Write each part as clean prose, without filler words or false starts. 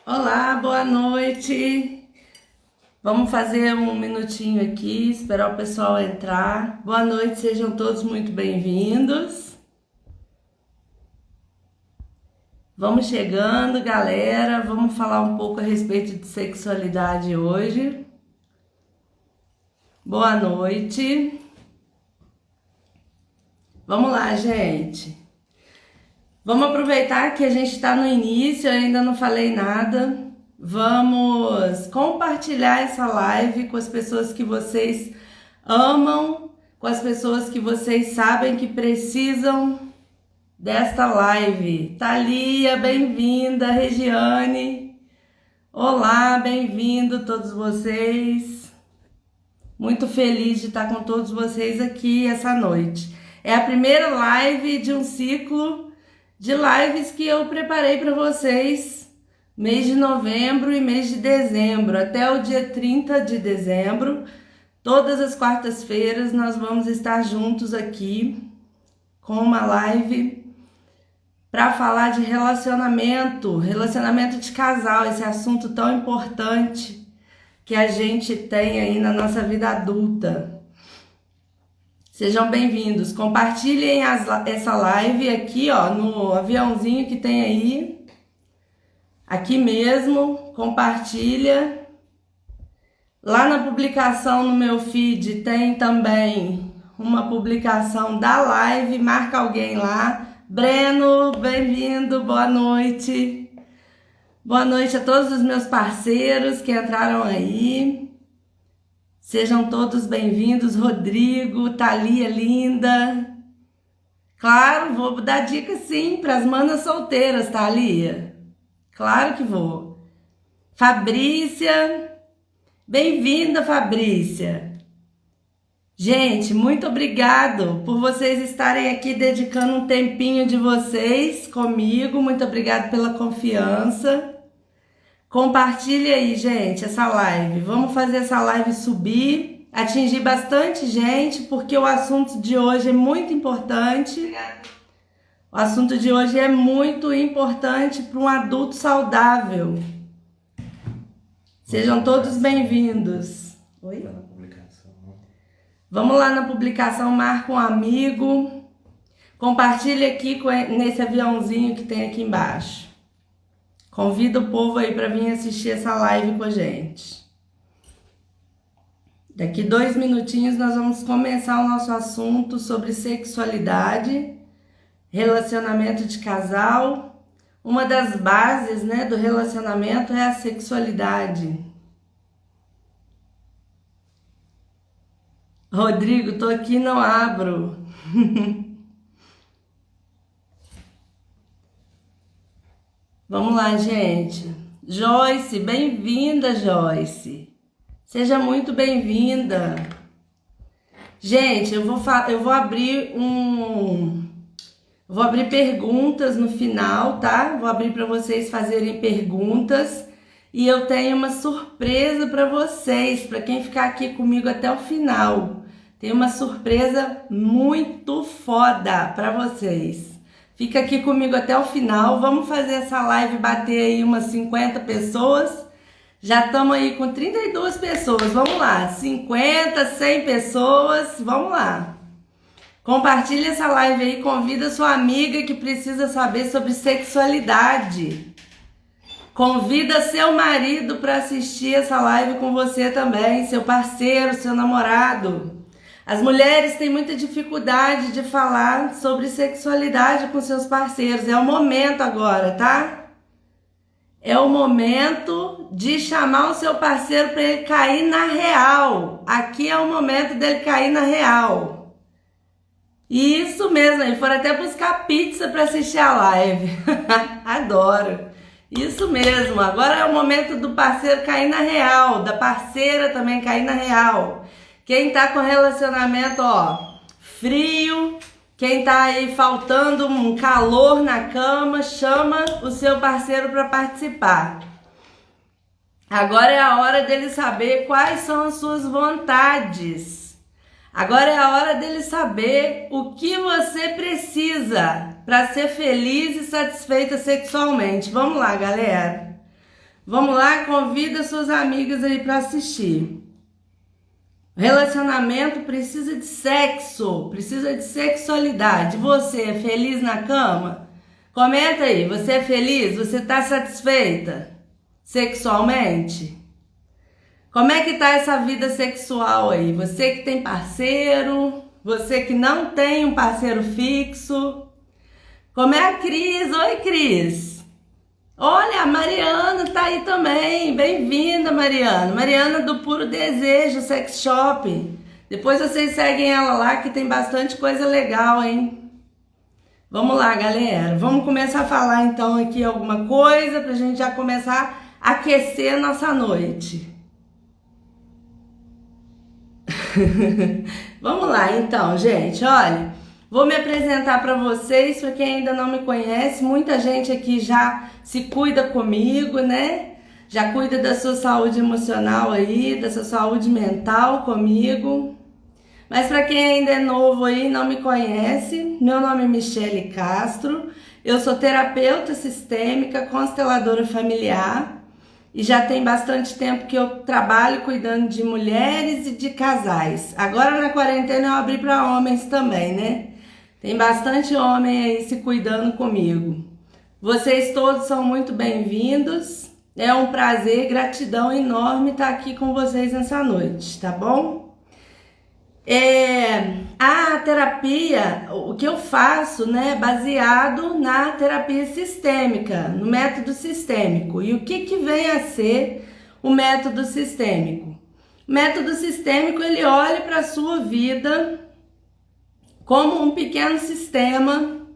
Olá, boa noite. Vamos fazer um minutinho aqui, esperar o pessoal entrar. Boa noite, sejam todos muito bem-vindos. Vamos chegando, galera. Vamos falar um pouco a respeito de sexualidade hoje. Boa noite. Vamos lá, gente. Vamos aproveitar que a gente está no início, eu ainda não falei nada. Vamos compartilhar essa live com as pessoas que vocês amam, com as pessoas que vocês sabem que precisam desta live. Thalia, bem-vinda. Regiane, olá, bem-vindo todos vocês. Muito feliz de estar com todos vocês aqui essa noite. É a primeira live de um ciclo de lives que eu preparei para vocês, mês de novembro e mês de dezembro, até o dia 30 de dezembro. Todas as quartas-feiras nós vamos estar juntos aqui com uma live para falar de relacionamento de casal, esse assunto tão importante que a gente tem aí na nossa vida adulta. Sejam bem-vindos, compartilhem essa live aqui, ó, no aviãozinho que tem aí, aqui mesmo, compartilha. Lá na publicação no meu feed tem também uma publicação da live, marca alguém lá. Breno, bem-vindo, boa noite. Boa noite a todos os meus parceiros que entraram aí. Sejam todos bem-vindos, Rodrigo, Thalia linda. Claro, vou dar dica sim para as manas solteiras, Thalia. Claro que vou. Fabrícia, bem-vinda, Fabrícia. Gente, muito obrigado por vocês estarem aqui dedicando um tempinho de vocês comigo. Muito obrigado pela confiança. Compartilhe aí, gente, essa live. Vamos fazer essa live subir, atingir bastante gente, porque o assunto de hoje é muito importante. Obrigada. O assunto de hoje é muito importante para um adulto saudável. Sejam todos bem-vindos. Oi? Vamos lá na publicação, marca um amigo. Compartilhe aqui nesse aviãozinho que tem aqui embaixo. Convida o povo aí para vir assistir essa live com a gente. Daqui 2 minutinhos nós vamos começar o nosso assunto sobre sexualidade, relacionamento de casal. Uma das bases, né, do relacionamento é a sexualidade. Rodrigo, tô aqui, não abro. Vamos lá, gente. Joyce, bem-vinda, Joyce. Seja muito bem-vinda. Gente, eu vou abrir perguntas no final, tá? Vou abrir para vocês fazerem perguntas e eu tenho uma surpresa para vocês, para quem ficar aqui comigo até o final. Tem uma surpresa muito foda para vocês. Fica aqui comigo até o final. Vamos fazer essa live bater aí umas 50 pessoas. Já estamos aí com 32 pessoas. Vamos lá. 50, 100 pessoas. Vamos lá. Compartilha essa live aí. Convida sua amiga que precisa saber sobre sexualidade. Convida seu marido para assistir essa live com você também. Seu parceiro, seu namorado. As mulheres têm muita dificuldade de falar sobre sexualidade com seus parceiros. É o momento agora, tá? É o momento de chamar o seu parceiro para ele cair na real. Aqui é o momento dele cair na real. Isso mesmo, eles foram até buscar pizza para assistir a live. Adoro. Isso mesmo, agora é o momento do parceiro cair na real, da parceira também cair na real. Quem tá com relacionamento, ó, frio, quem tá aí faltando um calor na cama, chama o seu parceiro para participar. Agora é a hora dele saber quais são as suas vontades. Agora é a hora dele saber o que você precisa para ser feliz e satisfeita sexualmente. Vamos lá, galera. Vamos lá, convida suas amigas aí para assistir. Relacionamento precisa de sexo, precisa de sexualidade. Você é feliz na cama? Comenta aí, você é feliz? Você tá satisfeita sexualmente? Como é que tá essa vida sexual aí? Você que tem parceiro, você que não tem um parceiro fixo. Como é a Cris? Oi, Cris. Olha, a Mariana tá aí também. Bem-vinda, Mariana. Mariana do Puro Desejo Sex Shop. Depois vocês seguem ela lá que tem bastante coisa legal, hein? Vamos lá, galera. Vamos começar a falar então aqui alguma coisa pra gente já começar a aquecer a nossa noite. Vamos lá então, gente. Olha, vou me apresentar para vocês, para quem ainda não me conhece. Muita gente aqui já se cuida comigo, né? Já cuida da sua saúde emocional aí, da sua saúde mental comigo. Mas para quem ainda é novo aí, não me conhece, meu nome é Michele Castro. Eu sou terapeuta sistêmica, consteladora familiar. E já tem bastante tempo que eu trabalho cuidando de mulheres e de casais. Agora na quarentena eu abri para homens também, né? Tem bastante homem aí se cuidando comigo. Vocês todos são muito bem-vindos. É um prazer, gratidão enorme estar aqui com vocês nessa noite, tá bom? A terapia, o que eu faço, né, baseado na terapia sistêmica, no método sistêmico. E o que vem a ser o método sistêmico? O método sistêmico, ele olha para a sua vida como um pequeno sistema,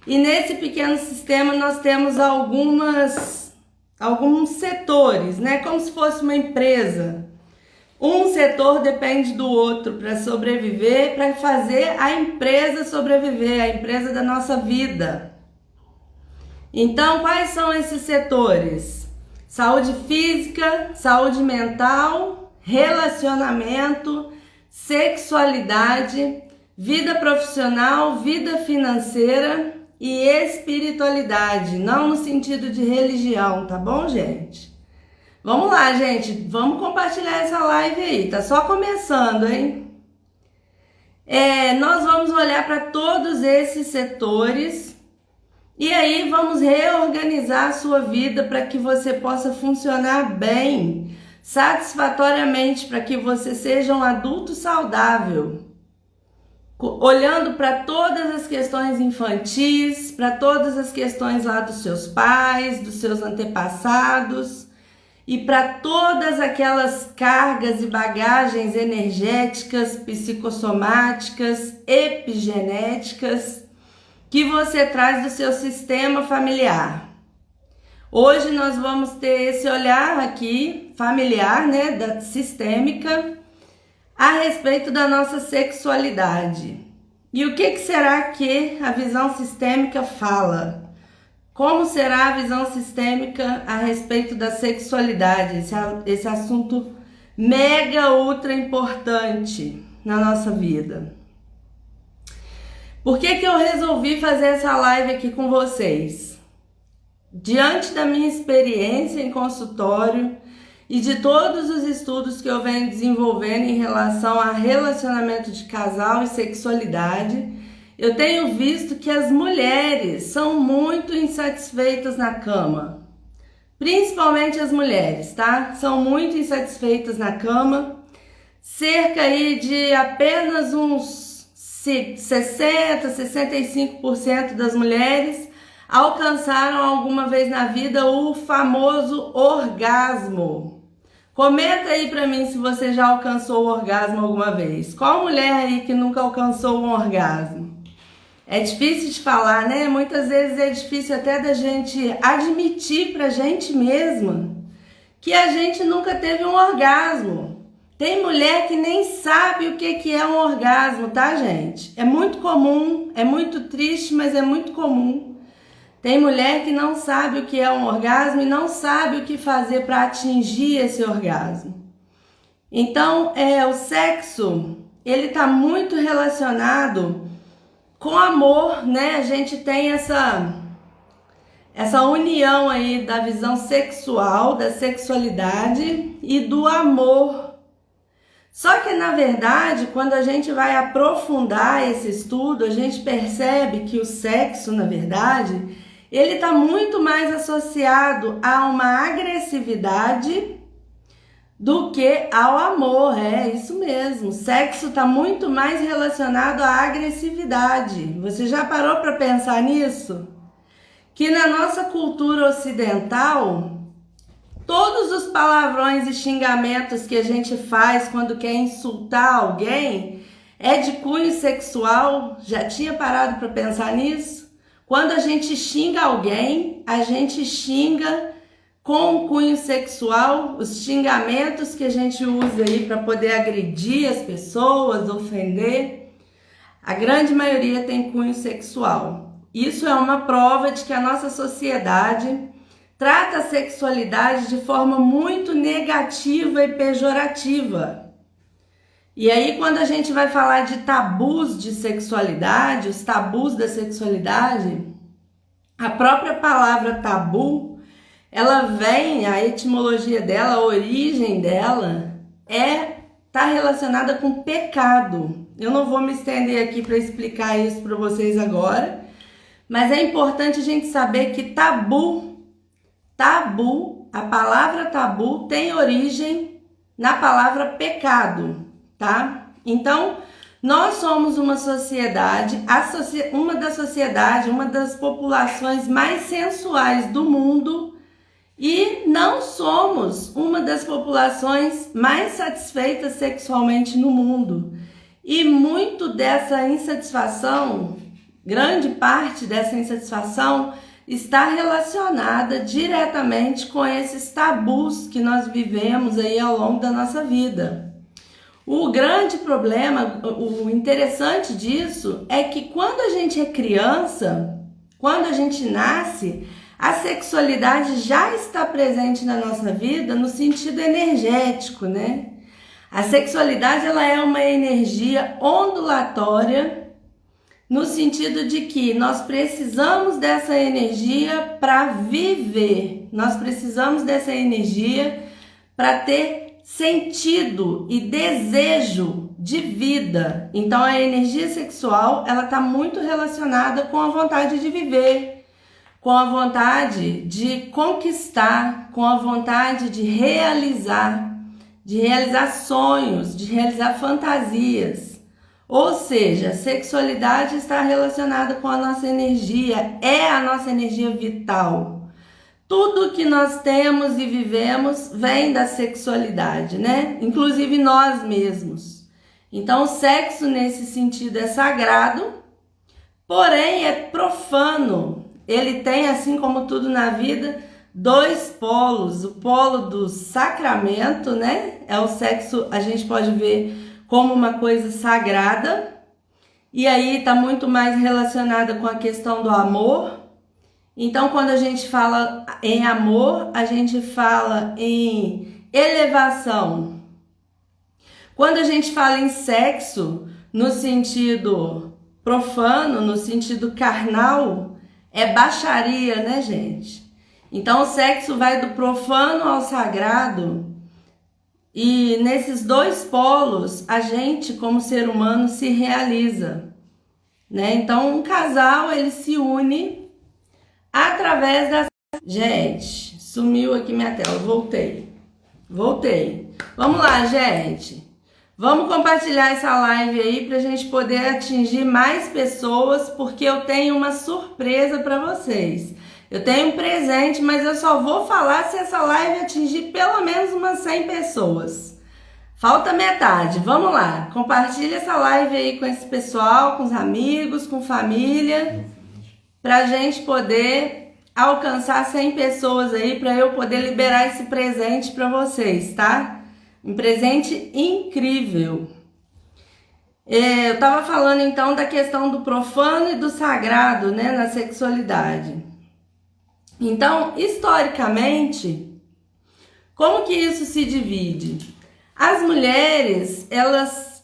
e nesse pequeno sistema nós temos alguns setores, né, como se fosse uma empresa. Um setor depende do outro para sobreviver, para fazer a empresa sobreviver, a empresa da nossa vida. Então, quais são esses setores? Saúde física, saúde mental, relacionamento, sexualidade, vida profissional, vida financeira e espiritualidade, não no sentido de religião, tá bom, gente? Vamos lá, gente, vamos compartilhar essa live aí, tá só começando, hein? Nós vamos olhar para todos esses setores e aí vamos reorganizar a sua vida para que você possa funcionar bem, satisfatoriamente, para que você seja um adulto saudável. Olhando para todas as questões infantis, para todas as questões lá dos seus pais, dos seus antepassados, e para todas aquelas cargas e bagagens energéticas, psicossomáticas, epigenéticas que você traz do seu sistema familiar. Hoje nós vamos ter esse olhar aqui, familiar, né, da sistêmica, a respeito da nossa sexualidade. E o que será que a visão sistêmica fala? Como será a visão sistêmica a respeito da sexualidade? Esse assunto mega ultra importante na nossa vida. Por que eu resolvi fazer essa live aqui com vocês? Diante da minha experiência em consultório e de todos os estudos que eu venho desenvolvendo em relação a relacionamento de casal e sexualidade, eu tenho visto que as mulheres são muito insatisfeitas na cama. Principalmente as mulheres, tá? São muito insatisfeitas na cama. Cerca aí de apenas uns 60, 65% das mulheres alcançaram alguma vez na vida o famoso orgasmo. Comenta aí pra mim se você já alcançou o orgasmo alguma vez. Qual mulher aí que nunca alcançou um orgasmo? É difícil de falar, né? Muitas vezes é difícil até da gente admitir pra gente mesma que a gente nunca teve um orgasmo. Tem mulher que nem sabe o que é um orgasmo, tá, gente? É muito comum, é muito triste, mas é muito comum. Tem mulher que não sabe o que é um orgasmo e não sabe o que fazer para atingir esse orgasmo. Então, o sexo, ele tá muito relacionado com amor, né? A gente tem essa união aí da visão sexual, da sexualidade e do amor. Só que, na verdade, quando a gente vai aprofundar esse estudo, a gente percebe que o sexo, na verdade, ele está muito mais associado a uma agressividade do que ao amor. É isso mesmo. O sexo está muito mais relacionado à agressividade. Você já parou para pensar nisso? Que na nossa cultura ocidental, todos os palavrões e xingamentos que a gente faz quando quer insultar alguém é de cunho sexual. Já tinha parado para pensar nisso? Quando a gente xinga alguém, a gente xinga com cunho sexual. Os xingamentos que a gente usa aí para poder agredir as pessoas, ofender, a grande maioria tem cunho sexual. Isso é uma prova de que a nossa sociedade trata a sexualidade de forma muito negativa e pejorativa. E aí, quando a gente vai falar de tabus de sexualidade, os tabus da sexualidade, a própria palavra tabu, ela vem, a etimologia dela, a origem dela, tá relacionada com pecado. Eu não vou me estender aqui para explicar isso para vocês agora, mas é importante a gente saber que tabu, a palavra tabu tem origem na palavra pecado, tá? Então, nós somos uma sociedade, uma das populações mais sensuais do mundo e não somos uma das populações mais satisfeitas sexualmente no mundo. E muito dessa insatisfação, grande parte dessa insatisfação está relacionada diretamente com esses tabus que nós vivemos aí ao longo da nossa vida. O grande problema, o interessante disso é que quando a gente é criança, quando a gente nasce, a sexualidade já está presente na nossa vida no sentido energético, né? A sexualidade, ela é uma energia ondulatória, no sentido de que nós precisamos dessa energia para viver, nós precisamos dessa energia para ter sentido e desejo de vida. Então a energia sexual, ela está muito relacionada com a vontade de viver, com a vontade de conquistar, com a vontade de realizar sonhos, de realizar fantasias. Ou seja, a sexualidade está relacionada com a nossa energia, é a nossa energia vital. Tudo que nós temos e vivemos vem da sexualidade, né? Inclusive nós mesmos. Então, o sexo nesse sentido é sagrado, porém é profano. Ele tem, assim como tudo na vida, dois polos. O polo do sacramento, né? É o sexo, a gente pode ver como uma coisa sagrada, e aí está muito mais relacionada com a questão do amor. Então, quando a gente fala em amor, a gente fala em elevação. Quando a gente fala em sexo, no sentido profano, no sentido carnal, é baixaria, né, gente? Então, o sexo vai do profano ao sagrado. E nesses dois polos, a gente, como ser humano, se realiza, né? Então, um casal, ele se une através da... Gente, sumiu aqui minha tela, voltei. Vamos lá, gente. Vamos compartilhar essa live aí pra gente poder atingir mais pessoas, porque eu tenho uma surpresa para vocês. Eu tenho um presente, mas eu só vou falar se essa live atingir pelo menos umas 100 pessoas. Falta metade. Vamos lá. Compartilha essa live aí com esse pessoal, com os amigos, com família, pra gente poder alcançar 100 pessoas aí, pra eu poder liberar esse presente pra vocês, tá? Um presente incrível. Eu tava falando então da questão do profano e do sagrado, né, na sexualidade. Então, historicamente, como que isso se divide? As mulheres, elas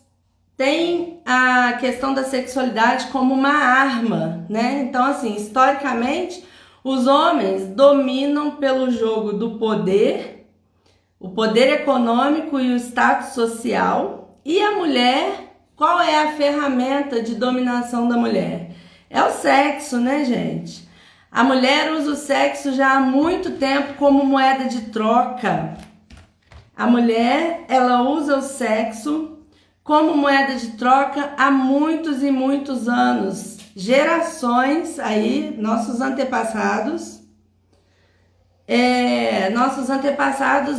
têm a questão da sexualidade como uma arma, né? Então, assim, historicamente, Os homens dominam pelo jogo do poder, o poder econômico e o status social. E a mulher, qual é a ferramenta de dominação da mulher? É o sexo, né, gente? A mulher usa o sexo já há muito tempo como moeda de troca. A mulher, ela usa o sexo como moeda de troca há muitos e muitos anos. Gerações aí, nossos antepassados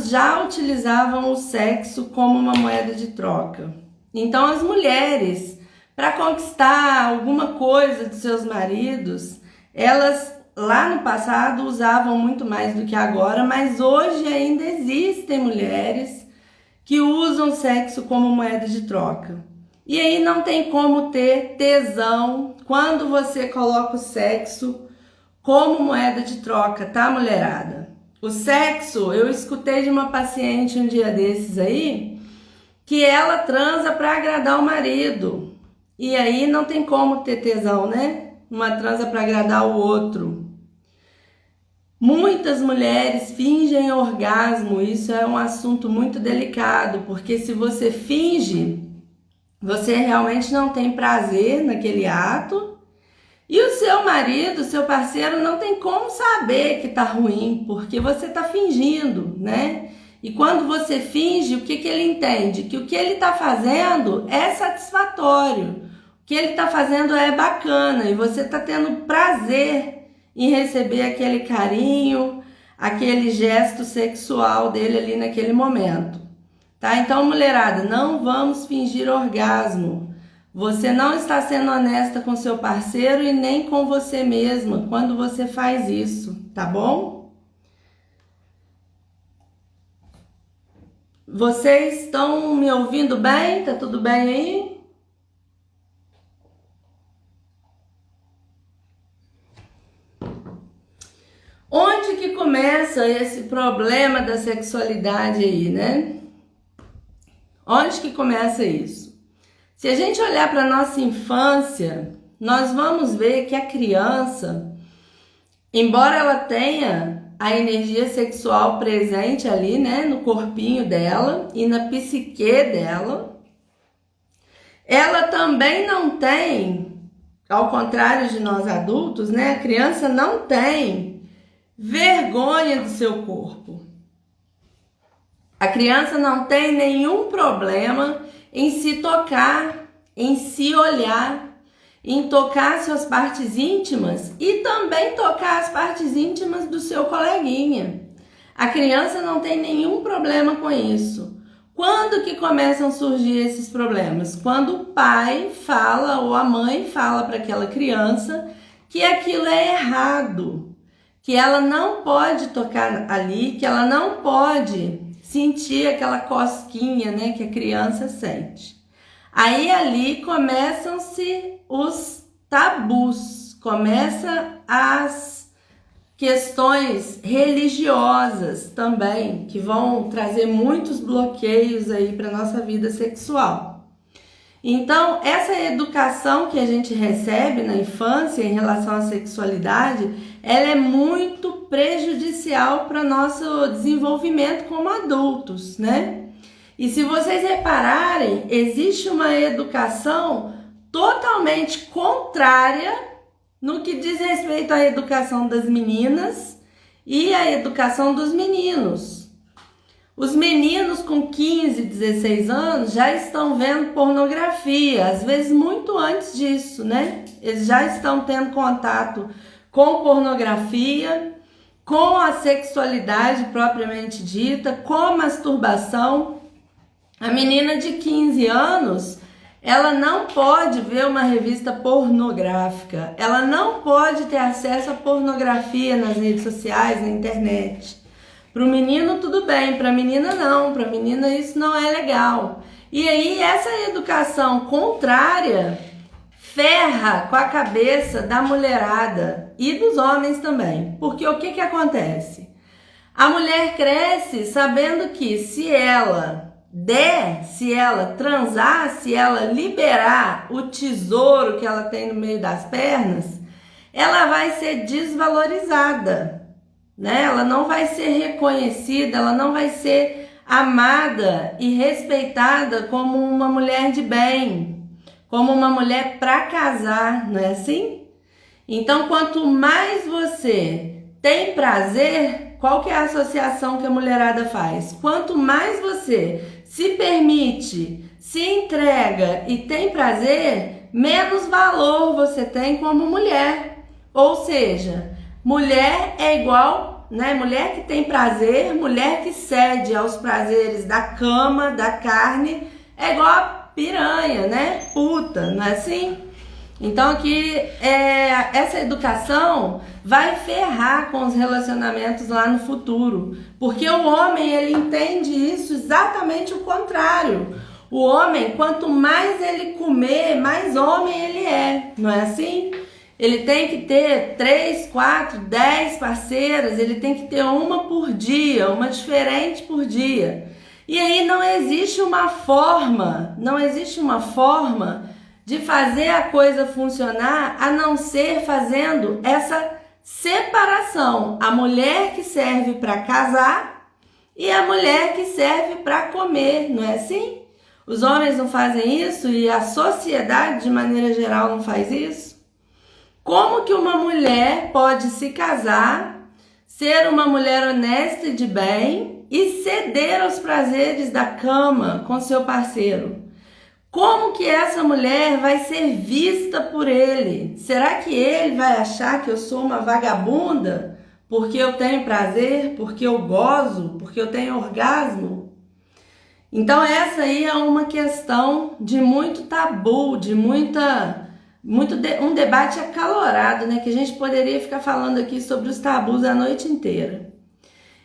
já utilizavam o sexo como uma moeda de troca. Então as mulheres, para conquistar alguma coisa dos seus maridos, elas lá no passado usavam muito mais do que agora, mas hoje ainda existem mulheres que usam o sexo como moeda de troca. E aí não tem como ter tesão quando você coloca o sexo como moeda de troca, tá, mulherada? O sexo, eu escutei de uma paciente um dia desses aí, que ela transa para agradar o marido. E aí não tem como ter tesão, né? Uma transa para agradar o outro. Muitas mulheres fingem orgasmo, isso é um assunto muito delicado, porque se você finge, você realmente não tem prazer naquele ato, e o seu marido, seu parceiro, não tem como saber que tá ruim, porque você tá fingindo, né? E quando você finge, o que ele entende? Que o que ele tá fazendo é satisfatório, o que ele tá fazendo é bacana, e você tá tendo prazer em receber aquele carinho, aquele gesto sexual dele ali naquele momento. Tá? Então, mulherada, não vamos fingir orgasmo. Você não está sendo honesta com seu parceiro e nem com você mesma quando você faz isso, tá bom? Vocês estão me ouvindo bem? Tá tudo bem aí? Onde que começa esse problema da sexualidade aí, né? Onde que começa isso? Se a gente olhar para a nossa infância, nós vamos ver que a criança, embora ela tenha a energia sexual presente ali, né, no corpinho dela e na psique dela, ela também não tem, ao contrário de nós adultos, né, a criança não tem vergonha do seu corpo. A criança não tem nenhum problema em se tocar, em se olhar, em tocar suas partes íntimas e também tocar as partes íntimas do seu coleguinha. A criança não tem nenhum problema com isso. Quando que começam a surgir esses problemas? Quando o pai fala ou a mãe fala para aquela criança que aquilo é errado, que ela não pode tocar ali, que ela não pode sentir aquela cosquinha, né, que a criança sente. Aí ali começam-se os tabus, começam as questões religiosas também, que vão trazer muitos bloqueios aí para nossa vida sexual. Então, essa educação que a gente recebe na infância em relação à sexualidade, ela é muito prejudicial para nosso desenvolvimento como adultos, né? E se vocês repararem, existe uma educação totalmente contrária no que diz respeito à educação das meninas e à educação dos meninos. Os meninos com 15, 16 anos já estão vendo pornografia, às vezes muito antes disso, né? Eles já estão tendo contato com pornografia, com a sexualidade propriamente dita, com a masturbação. A menina de 15 anos, ela não pode ver uma revista pornográfica, ela não pode ter acesso à pornografia nas redes sociais, na internet. Para o menino tudo bem, para a menina não, para a menina isso não é legal. E aí essa educação contrária ferra com a cabeça da mulherada e dos homens também. Porque o que acontece? A mulher cresce sabendo que se ela transar, se ela liberar o tesouro que ela tem no meio das pernas, ela vai ser desvalorizada, né? Ela não vai ser reconhecida, ela não vai ser amada e respeitada como uma mulher de bem, como uma mulher para casar, não é assim? Então, quanto mais você tem prazer, qual que é a associação que a mulherada faz? Quanto mais você se permite, se entrega e tem prazer, menos valor você tem como mulher. Ou seja, mulher é igual, né? Mulher que tem prazer, mulher que cede aos prazeres da cama, da carne, é igual a piranha, né? Puta, não é assim? Então aqui essa educação vai ferrar com os relacionamentos lá no futuro, porque o homem ele entende isso exatamente o contrário. O homem, quanto mais ele comer, mais homem ele é, não é assim? Ele tem que ter 3, 4, 10 parceiras, ele tem que ter uma por dia, uma diferente por dia. E aí não existe uma forma de fazer a coisa funcionar a não ser fazendo essa separação. A mulher que serve para casar e a mulher que serve para comer, não é assim? Os homens não fazem isso e a sociedade de maneira geral não faz isso? Como que uma mulher pode se casar, ser uma mulher honesta e de bem e ceder aos prazeres da cama com seu parceiro? Como que essa mulher vai ser vista por ele? Será que ele vai achar que eu sou uma vagabunda porque eu tenho prazer, porque eu gozo, porque eu tenho orgasmo? Então essa aí é uma questão de muito tabu, de um debate acalorado, né? Que a gente poderia ficar falando aqui sobre os tabus a noite inteira.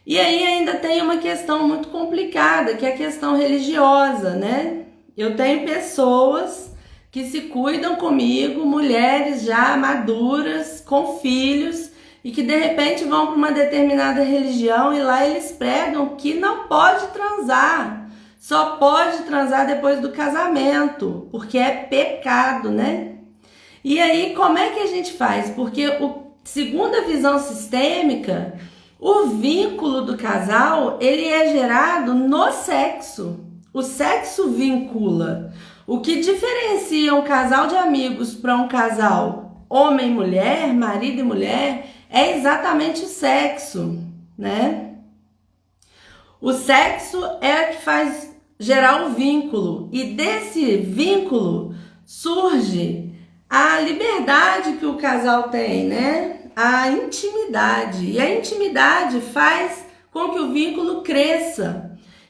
E aí ainda tem uma questão muito complicada, que é a questão religiosa, né? Eu tenho pessoas que se cuidam comigo, mulheres já maduras, com filhos, e que de repente vão para uma determinada religião e lá eles pregam que não pode transar, só pode transar depois do casamento, porque é pecado, né? E aí como é que a gente faz? Porque segundo a visão sistêmica, o vínculo do casal ele é gerado no sexo. O sexo vincula. O que diferencia um casal de amigos para um casal homem e mulher, marido e mulher, é exatamente o sexo, né? O sexo é o que faz gerar o vínculo e desse vínculo surge a liberdade que o casal tem, né? A intimidade. E a intimidade faz com que o vínculo cresça.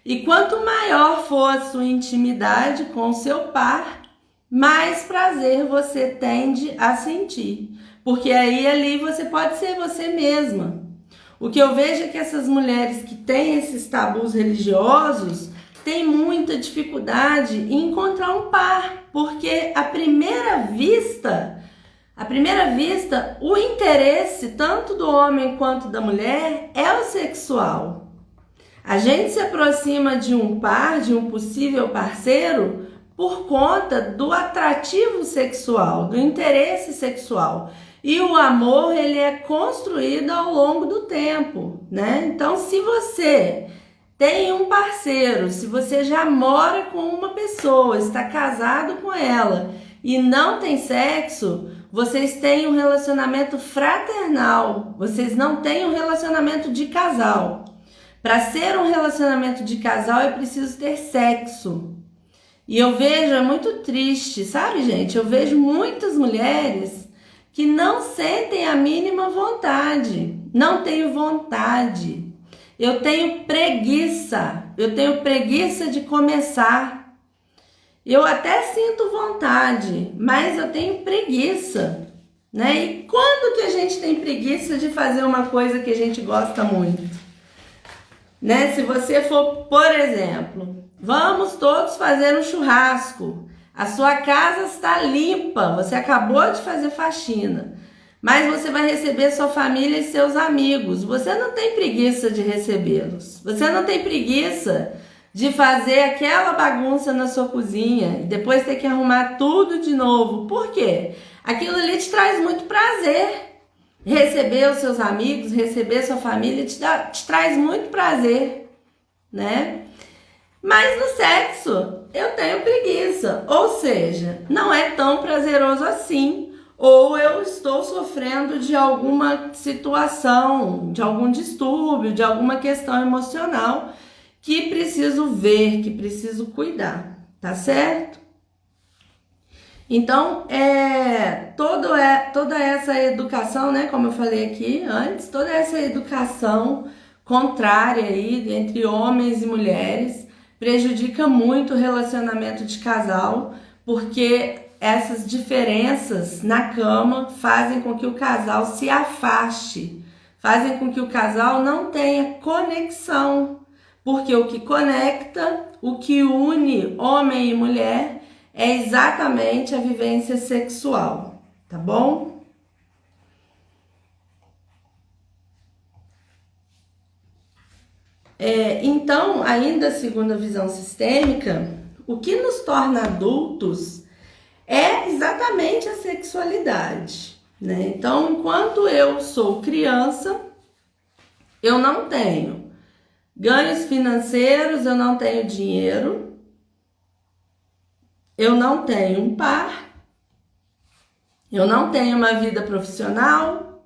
E quanto maior for a sua intimidade com o seu par, mais prazer você tende a sentir. Porque aí ali você pode ser você mesma. O que eu vejo é que essas mulheres que têm esses tabus religiosos têm muita dificuldade em encontrar um par. Porque à primeira vista, o interesse tanto do homem quanto da mulher é o sexual. A gente se aproxima de um par, de um possível parceiro, por conta do atrativo sexual, do interesse sexual. E o amor, ele é construído ao longo do tempo, né? Então, se você tem um parceiro, se você já mora com uma pessoa, está casado com ela e não tem sexo, vocês têm um relacionamento fraternal, vocês não têm um relacionamento de casal. Para ser um relacionamento de casal é preciso ter sexo. E eu vejo, é muito triste, sabe, gente? Eu vejo muitas mulheres que não sentem a mínima vontade. Não tenho vontade. Eu tenho preguiça de começar. Eu até sinto vontade, mas eu tenho preguiça, né? E quando que a gente tem preguiça de fazer uma coisa que a gente gosta muito? Né? Se você for, por exemplo, vamos todos fazer um churrasco. A sua casa está limpa, você acabou de fazer faxina, mas você vai receber sua família e seus amigos. Você não tem preguiça de recebê-los. Você não tem preguiça de fazer aquela bagunça na sua cozinha e depois ter que arrumar tudo de novo. Por quê? Aquilo ali te traz muito prazer. Receber os seus amigos, receber sua família te traz muito prazer, né? Mas no sexo eu tenho preguiça, ou seja, não é tão prazeroso assim, ou eu estou sofrendo de alguma situação, de algum distúrbio, de alguma questão emocional que preciso ver, que preciso cuidar, tá certo? Então, toda essa educação, né, como eu falei aqui antes, toda essa educação contrária aí entre homens e mulheres prejudica muito o relacionamento de casal, porque essas diferenças na cama fazem com que o casal se afaste, fazem com que o casal não tenha conexão, porque o que conecta, o que une homem e mulher é exatamente a vivência sexual, tá bom? Então, ainda segundo a visão sistêmica, o que nos torna adultos é exatamente a sexualidade, né? Então, enquanto eu sou criança, eu não tenho ganhos financeiros, eu não tenho dinheiro, eu não tenho um par, eu não tenho uma vida profissional,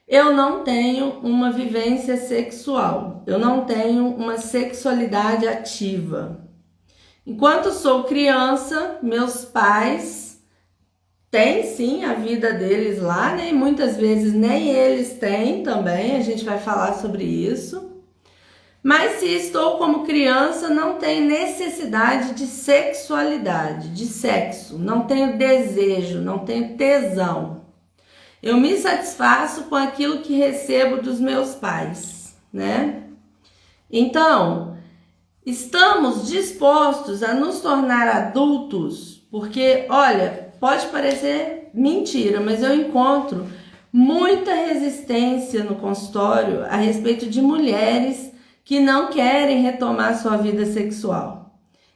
eu não tenho uma vivência sexual, eu não tenho uma sexualidade ativa. Enquanto sou criança, meus pais têm sim a vida deles lá, né? E muitas vezes nem eles têm também, a gente vai falar sobre isso. Mas se estou como criança, não tenho necessidade de sexualidade, de sexo, não tenho desejo, não tenho tesão. Eu me satisfaço com aquilo que recebo dos meus pais, né? Então, estamos dispostos a nos tornar adultos, porque, olha, pode parecer mentira, mas eu encontro muita resistência no consultório a respeito de mulheres que não querem retomar sua vida sexual.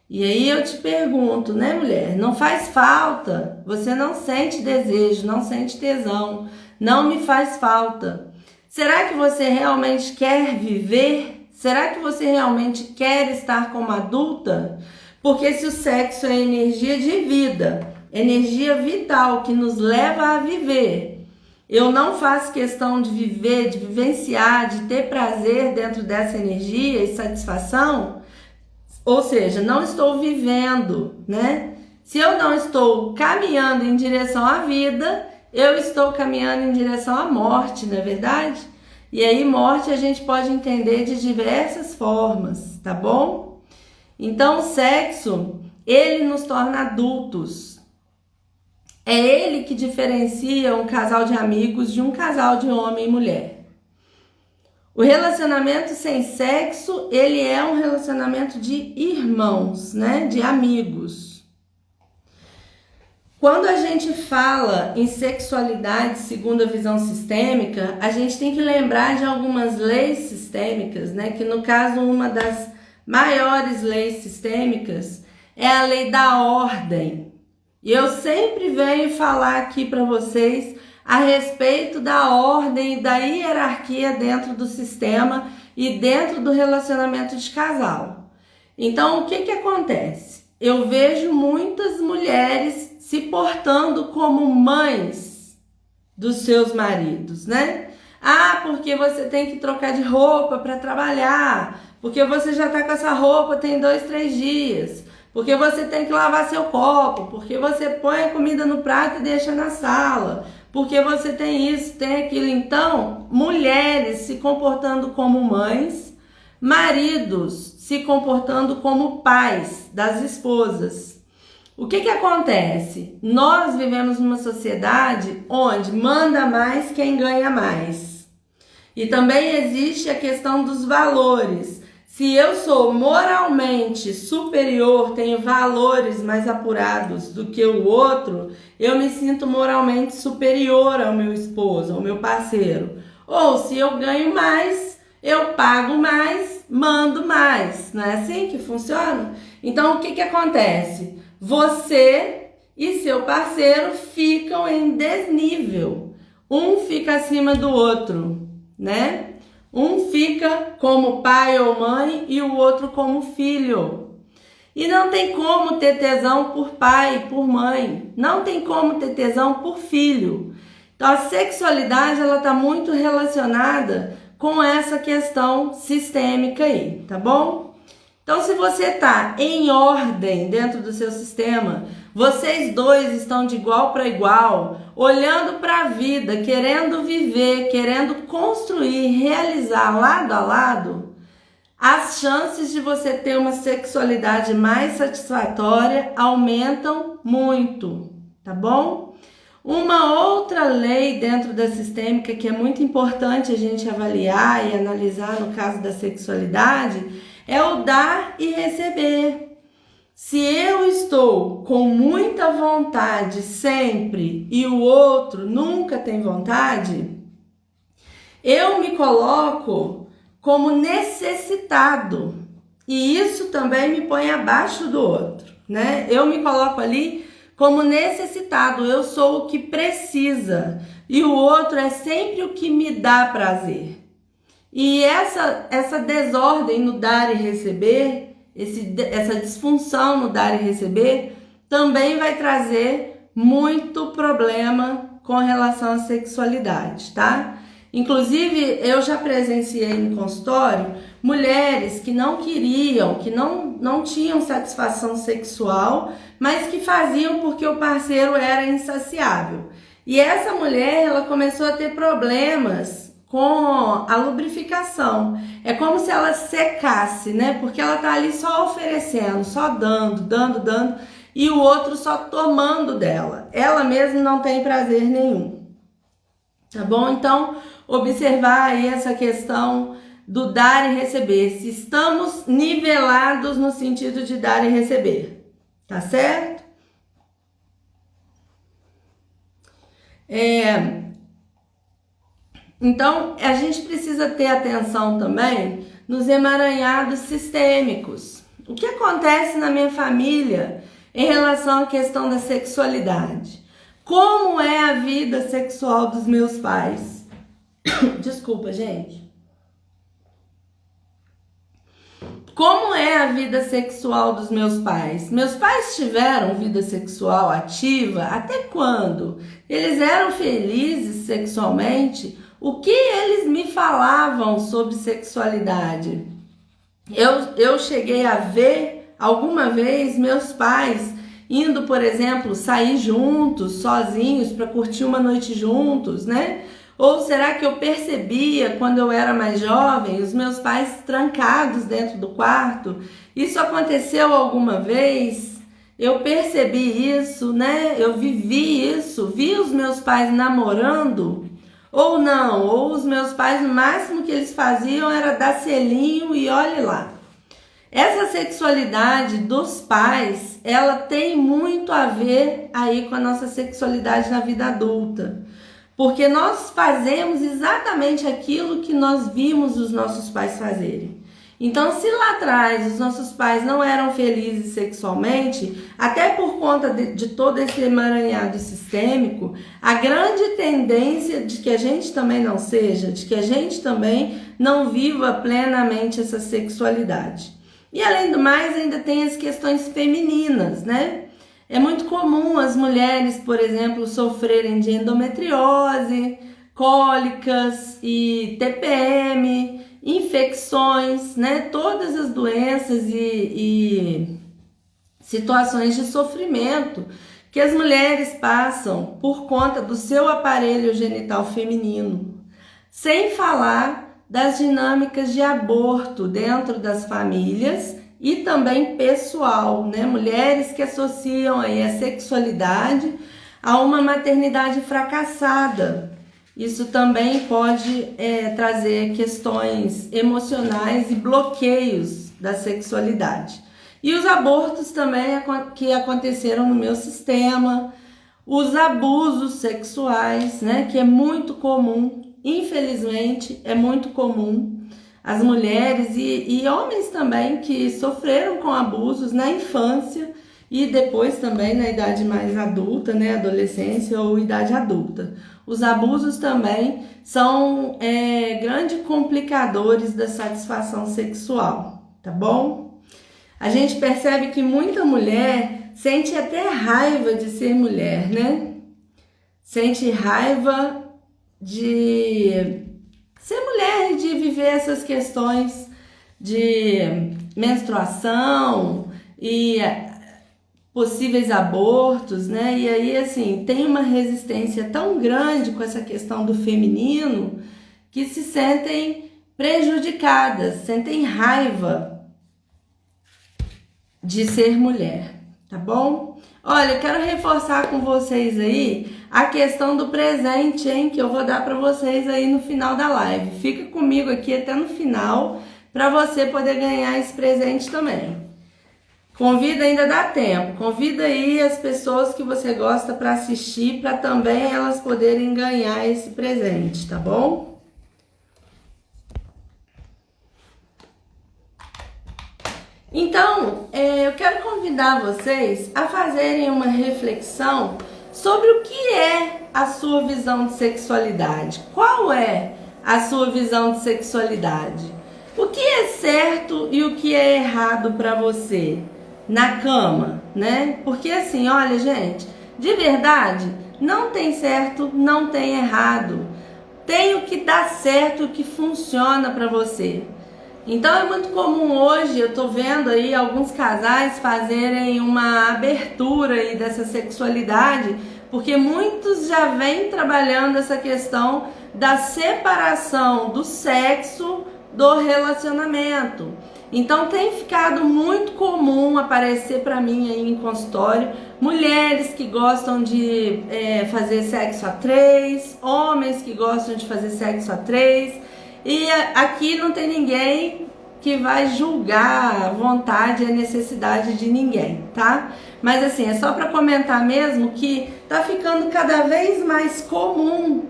E aí eu te pergunto, né, mulher? Não faz falta? Você não sente desejo, não sente tesão, não me faz falta. Será que você realmente quer viver? Será que você realmente quer estar como adulta? Porque se o sexo é energia de vida, energia vital que nos leva a viver, eu não faço questão de viver, de vivenciar, de ter prazer dentro dessa energia e satisfação, ou seja, não estou vivendo, né? Se eu não estou caminhando em direção à vida, eu estou caminhando em direção à morte, não é verdade? E aí, morte a gente pode entender de diversas formas, tá bom? Então, o sexo, ele nos torna adultos. É ele que diferencia um casal de amigos de um casal de homem e mulher. O relacionamento sem sexo, ele é um relacionamento de irmãos, né? De amigos. Quando a gente fala em sexualidade segundo a visão sistêmica, a gente tem que lembrar de algumas leis sistêmicas, né? Que no caso, uma das maiores leis sistêmicas é a lei da ordem. E eu sempre venho falar aqui para vocês a respeito da ordem e da hierarquia dentro do sistema e dentro do relacionamento de casal. Então, o que acontece? Eu vejo muitas mulheres se portando como mães dos seus maridos, né? Ah, porque você tem que trocar de roupa para trabalhar, porque você já tá com essa roupa tem 2, 3 dias, porque você tem que lavar seu copo, porque você põe a comida no prato e deixa na sala, porque você tem isso, tem aquilo. Então, mulheres se comportando como mães, maridos se comportando como pais das esposas. O que acontece? Nós vivemos numa sociedade onde manda mais quem ganha mais. E também existe a questão dos valores. Se eu sou moralmente superior, tenho valores mais apurados do que o outro, eu me sinto moralmente superior ao meu esposo, ao meu parceiro. Ou se eu ganho mais, eu pago mais, mando mais. Não é assim que funciona? Então, o que acontece? Você e seu parceiro ficam em desnível. um fica acima do outro, né? Um fica como pai ou mãe e o outro como filho. E não tem como ter tesão por pai, por mãe. Não tem como ter tesão por filho. Então a sexualidade, ela está muito relacionada com essa questão sistêmica aí, tá bom? Então se você tá em ordem dentro do seu sistema, vocês dois estão de igual para igual, olhando para a vida, querendo viver, querendo construir, realizar lado a lado, as chances de você ter uma sexualidade mais satisfatória aumentam muito, tá bom? Uma outra lei dentro da sistêmica que é muito importante a gente avaliar e analisar no caso da sexualidade é o dar e receber. Se eu estou com muita vontade sempre e o outro nunca tem vontade, eu me coloco como necessitado e isso também me põe abaixo do outro, né? Eu me coloco ali como necessitado, eu sou o que precisa e o outro é sempre o que me dá prazer. E essa desordem no dar e receber, essa disfunção no dar e receber, também vai trazer muito problema com relação à sexualidade, tá? Inclusive, eu já presenciei no consultório mulheres que não queriam, que não tinham satisfação sexual, mas que faziam porque o parceiro era insaciável. E essa mulher, ela começou a ter problemas com a lubrificação. É como se ela secasse, né? Porque ela tá ali só oferecendo, só dando, e o outro só tomando dela. Ela mesma não tem prazer nenhum. Tá bom? Então, observar aí essa questão do dar e receber. Se estamos nivelados no sentido de dar e receber. Tá certo? Então, a gente precisa ter atenção também nos emaranhados sistêmicos. O que acontece na minha família em relação à questão da sexualidade? Como é a vida sexual dos meus pais? Desculpa, gente. Como é a vida sexual dos meus pais? Meus pais tiveram vida sexual ativa até quando? Eles eram felizes sexualmente? O que eles me falavam sobre sexualidade? Eu cheguei a ver alguma vez meus pais indo, por exemplo, sair juntos, sozinhos, para curtir uma noite juntos, né? Ou será que eu percebia, quando eu era mais jovem, os meus pais trancados dentro do quarto? Isso aconteceu alguma vez? Eu percebi isso, né? Eu vivi isso, vi os meus pais namorando? Ou não, ou os meus pais, no máximo que eles faziam era dar selinho e olhe lá. Essa sexualidade dos pais, ela tem muito a ver aí com a nossa sexualidade na vida adulta. Porque nós fazemos exatamente aquilo que nós vimos os nossos pais fazerem. Então, se lá atrás os nossos pais não eram felizes sexualmente, até por conta de todo esse emaranhado sistêmico, a grande tendência de que a gente também não seja, de que a gente também não viva plenamente essa sexualidade. E além do mais, ainda tem as questões femininas, né? É muito comum as mulheres, por exemplo, sofrerem de endometriose, cólicas e TPM, infecções, né? Todas as doenças e situações de sofrimento que as mulheres passam por conta do seu aparelho genital feminino. Sem falar das dinâmicas de aborto dentro das famílias e também pessoal, né? Mulheres que associam aí a sexualidade a uma maternidade fracassada. Isso também pode trazer questões emocionais e bloqueios da sexualidade. E os abortos também que aconteceram no meu sistema, os abusos sexuais, né? Que é muito comum, infelizmente é muito comum. As mulheres e homens também que sofreram com abusos na infância e depois também na idade mais adulta, né, adolescência ou idade adulta. Os abusos também são grandes complicadores da satisfação sexual, tá bom? A gente percebe que muita mulher sente até raiva de ser mulher, né? Sente raiva de ser mulher, de viver essas questões de menstruação e possíveis abortos, né? E aí, assim, tem uma resistência tão grande com essa questão do feminino que se sentem prejudicadas, sentem raiva de ser mulher, tá bom? Olha, eu quero reforçar com vocês aí a questão do presente, hein? Que eu vou dar para vocês aí no final da live. Fica comigo aqui até no final para você poder ganhar esse presente também. Convida, ainda dá tempo, convida aí as pessoas que você gosta para assistir, para também elas poderem ganhar esse presente, tá bom? Então, eu quero convidar vocês a fazerem uma reflexão sobre o que é a sua visão de sexualidade. Qual é a sua visão de sexualidade? O que é certo e o que é errado para você na cama, né? Porque assim, olha, gente, de verdade, não tem certo, não tem errado. Tem o que dá certo, o que funciona para você. Então é muito comum hoje, eu tô vendo aí alguns casais fazerem uma abertura aí dessa sexualidade, porque muitos já vêm trabalhando essa questão da separação do sexo do relacionamento. Então tem ficado muito comum aparecer para mim aí em consultório mulheres que gostam de fazer sexo a três, homens que gostam de fazer sexo a três, e aqui não tem ninguém que vai julgar a vontade e a necessidade de ninguém, tá? Mas assim, é só para comentar mesmo que tá ficando cada vez mais comum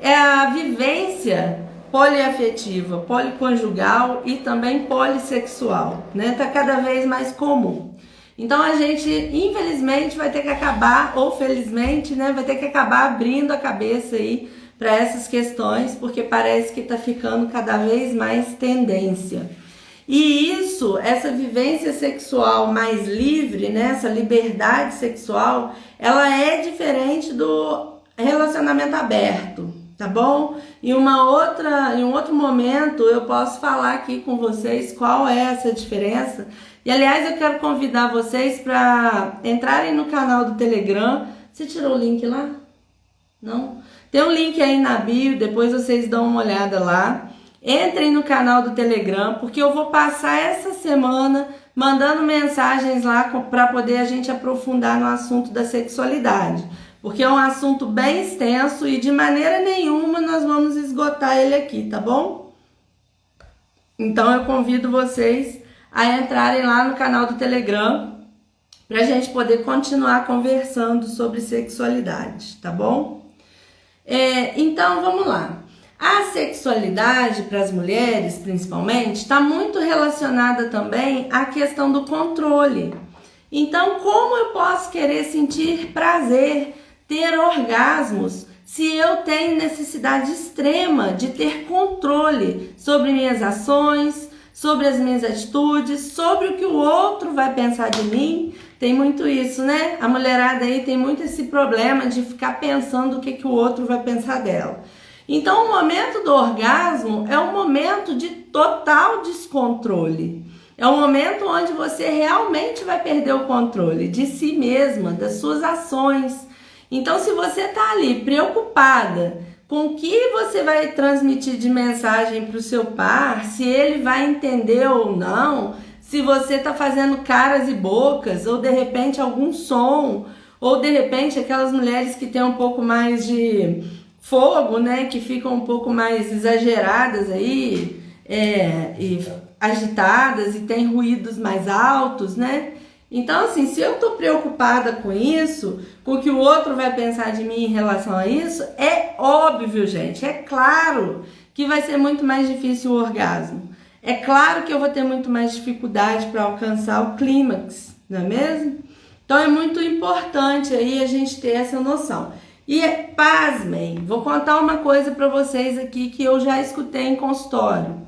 a vivência poliafetiva, policonjugal e também polissexual, né? Tá cada vez mais comum. Então a gente, infelizmente, vai ter que acabar, ou felizmente, né, vai ter que acabar abrindo a cabeça aí para essas questões, porque parece que tá ficando cada vez mais tendência. E isso, essa vivência sexual mais livre, né, essa liberdade sexual, ela é diferente do relacionamento aberto, tá bom? Em um outro momento eu posso falar aqui com vocês qual é essa diferença. E aliás, eu quero convidar vocês para entrarem no canal do Telegram. Você tirou o link lá? Não? Tem um link aí na bio, depois vocês dão uma olhada lá. Entrem no canal do Telegram, porque eu vou passar essa semana mandando mensagens lá para poder a gente aprofundar no assunto da sexualidade. Porque é um assunto bem extenso e de maneira nenhuma nós vamos esgotar ele aqui, tá bom? Então eu convido vocês a entrarem lá no canal do Telegram para a gente poder continuar conversando sobre sexualidade, tá bom? Então vamos lá. A sexualidade para as mulheres, principalmente, está muito relacionada também à questão do controle. Então, como eu posso querer sentir prazer, ter orgasmos, se eu tenho necessidade extrema de ter controle sobre minhas ações, sobre as minhas atitudes, sobre o que o outro vai pensar de mim? Tem muito isso, né? A mulherada aí tem muito esse problema de ficar pensando o que o outro vai pensar dela. Então, o momento do orgasmo é um momento de total descontrole. É um momento onde você realmente vai perder o controle de si mesma, das suas ações. Então, se você está ali preocupada com o que você vai transmitir de mensagem para o seu par, se ele vai entender ou não, se você está fazendo caras e bocas, ou de repente algum som, ou de repente aquelas mulheres que têm um pouco mais de fogo, né, que ficam um pouco mais exageradas aí, e agitadas e tem ruídos mais altos, né? Então, assim, se eu tô preocupada com isso, com o que o outro vai pensar de mim em relação a isso, é óbvio, gente, é claro que vai ser muito mais difícil o orgasmo. É claro que eu vou ter muito mais dificuldade para alcançar o clímax, não é mesmo? Então é muito importante aí a gente ter essa noção. E pasmem, vou contar uma coisa para vocês aqui que eu já escutei em consultório.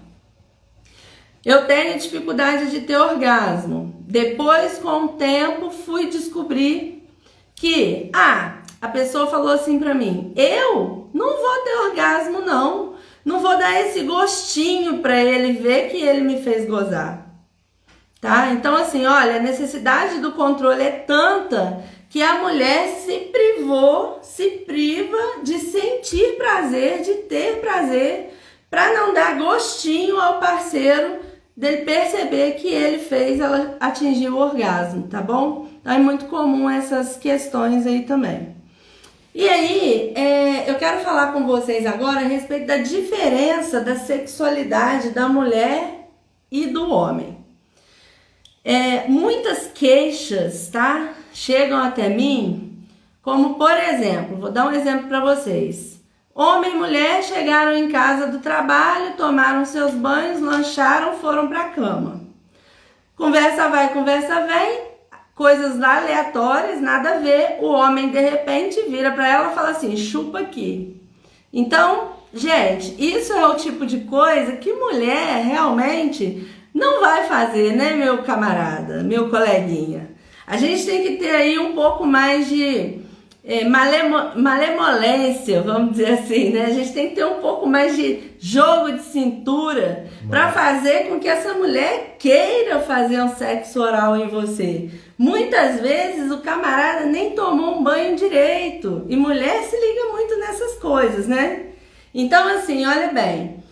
Eu tenho dificuldade de ter orgasmo. Depois, com o tempo, fui descobrir que, a pessoa falou assim pra mim, eu não vou ter orgasmo não. Não vou dar esse gostinho pra ele ver que ele me fez gozar. Tá? Então assim, olha, a necessidade do controle é tanta que a mulher se priva de sentir prazer, de ter prazer, pra não dar gostinho ao parceiro dele perceber que ele fez ela atingir o orgasmo, tá bom? Então é muito comum essas questões aí também. E aí, eu quero falar com vocês agora a respeito da diferença da sexualidade da mulher e do homem. Muitas queixas, tá? Chegam até mim, como por exemplo, vou dar um exemplo para vocês. Homem e mulher chegaram em casa do trabalho, tomaram seus banhos, lancharam, foram para a cama. Conversa vai, conversa vem, coisas aleatórias, nada a ver. O homem de repente vira para ela e fala assim, chupa aqui. Então, gente, isso é o tipo de coisa que mulher realmente não vai fazer, né, meu camarada, meu coleguinha? A gente tem que ter aí um pouco mais de malemolência, vamos dizer assim, né? A gente tem que ter um pouco mais de jogo de cintura para fazer com que essa mulher queira fazer um sexo oral em você. Muitas vezes o camarada nem tomou um banho direito e mulher se liga muito nessas coisas, né? Então assim, olha bem,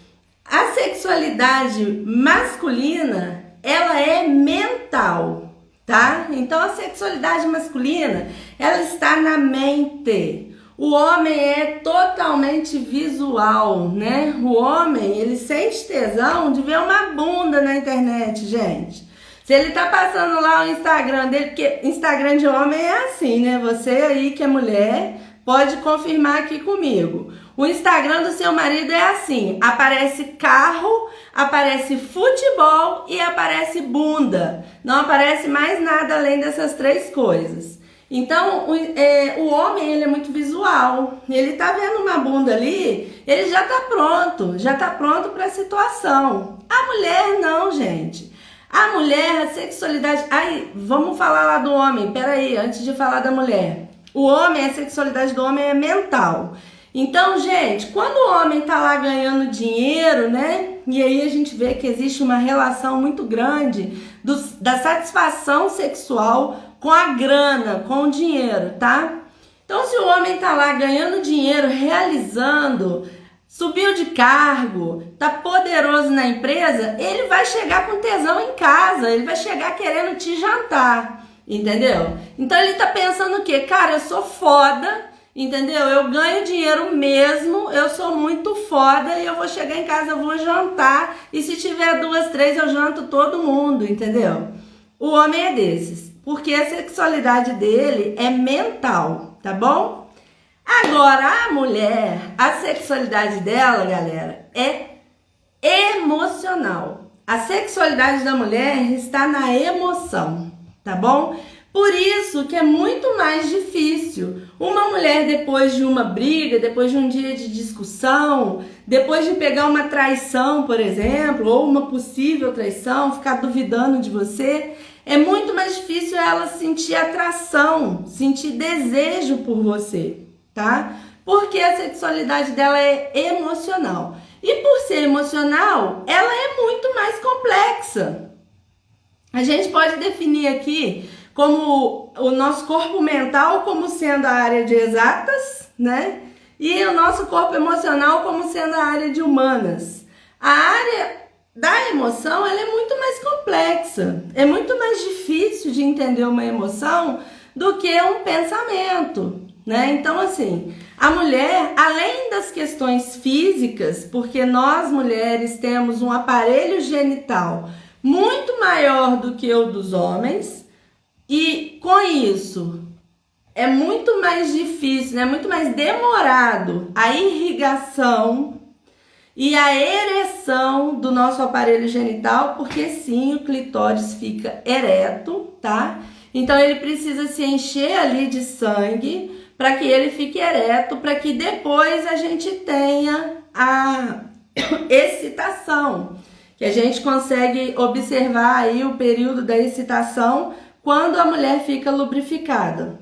a sexualidade masculina, ela é mental, tá? Então a sexualidade masculina, ela está na mente. O homem é totalmente visual, né? O homem, ele sente tesão de ver uma bunda na internet, gente. Se ele tá passando lá o Instagram dele, porque Instagram de homem é assim, né? Você aí que é mulher pode confirmar aqui comigo. O Instagram do seu marido é assim, aparece carro, aparece futebol e aparece bunda. Não aparece mais nada além dessas três coisas. Então, o homem, ele é muito visual. Ele tá vendo uma bunda ali, ele já tá pronto para a situação. A mulher não, gente. A mulher, a sexualidade... Aí, vamos falar lá do homem, peraí, antes de falar da mulher. O homem, a sexualidade do homem é mental. Então, gente, quando o homem tá lá ganhando dinheiro, né? E aí a gente vê que existe uma relação muito grande da satisfação sexual com a grana, com o dinheiro, tá? Então, se o homem tá lá ganhando dinheiro, realizando, subiu de cargo, tá poderoso na empresa, ele vai chegar com tesão em casa, ele vai chegar querendo te jantar, entendeu? Então ele tá pensando o quê? Cara, eu sou foda, entendeu? Eu ganho dinheiro mesmo, eu sou muito foda e eu vou chegar em casa, eu vou jantar e se tiver 2, 3 eu janto todo mundo, entendeu? O homem é desses, porque a sexualidade dele é mental, tá bom? Agora, a mulher, a sexualidade dela, galera, é emocional. A sexualidade da mulher está na emoção, tá bom? Por isso que é muito mais difícil uma mulher, depois de uma briga, depois de um dia de discussão, depois de pegar uma traição, por exemplo, ou uma possível traição, ficar duvidando de você, é muito mais difícil ela sentir atração, sentir desejo por você, tá? Porque a sexualidade dela é emocional. E por ser emocional, ela é muito mais complexa. A gente pode definir aqui como o nosso corpo mental como sendo a área de exatas, né? E o nosso corpo emocional como sendo a área de humanas. A área da emoção, ela é muito mais complexa. É muito mais difícil de entender uma emoção do que um pensamento, né? Então, assim, a mulher, além das questões físicas, porque nós mulheres temos um aparelho genital muito maior do que o dos homens, e com isso é muito mais difícil, né? Muito mais demorado a irrigação e a ereção do nosso aparelho genital, porque sim, o clitóris fica ereto, tá? Então ele precisa se encher ali de sangue para que ele fique ereto, para que depois a gente tenha a excitação, que a gente consegue observar aí o período da excitação quando a mulher fica lubrificada.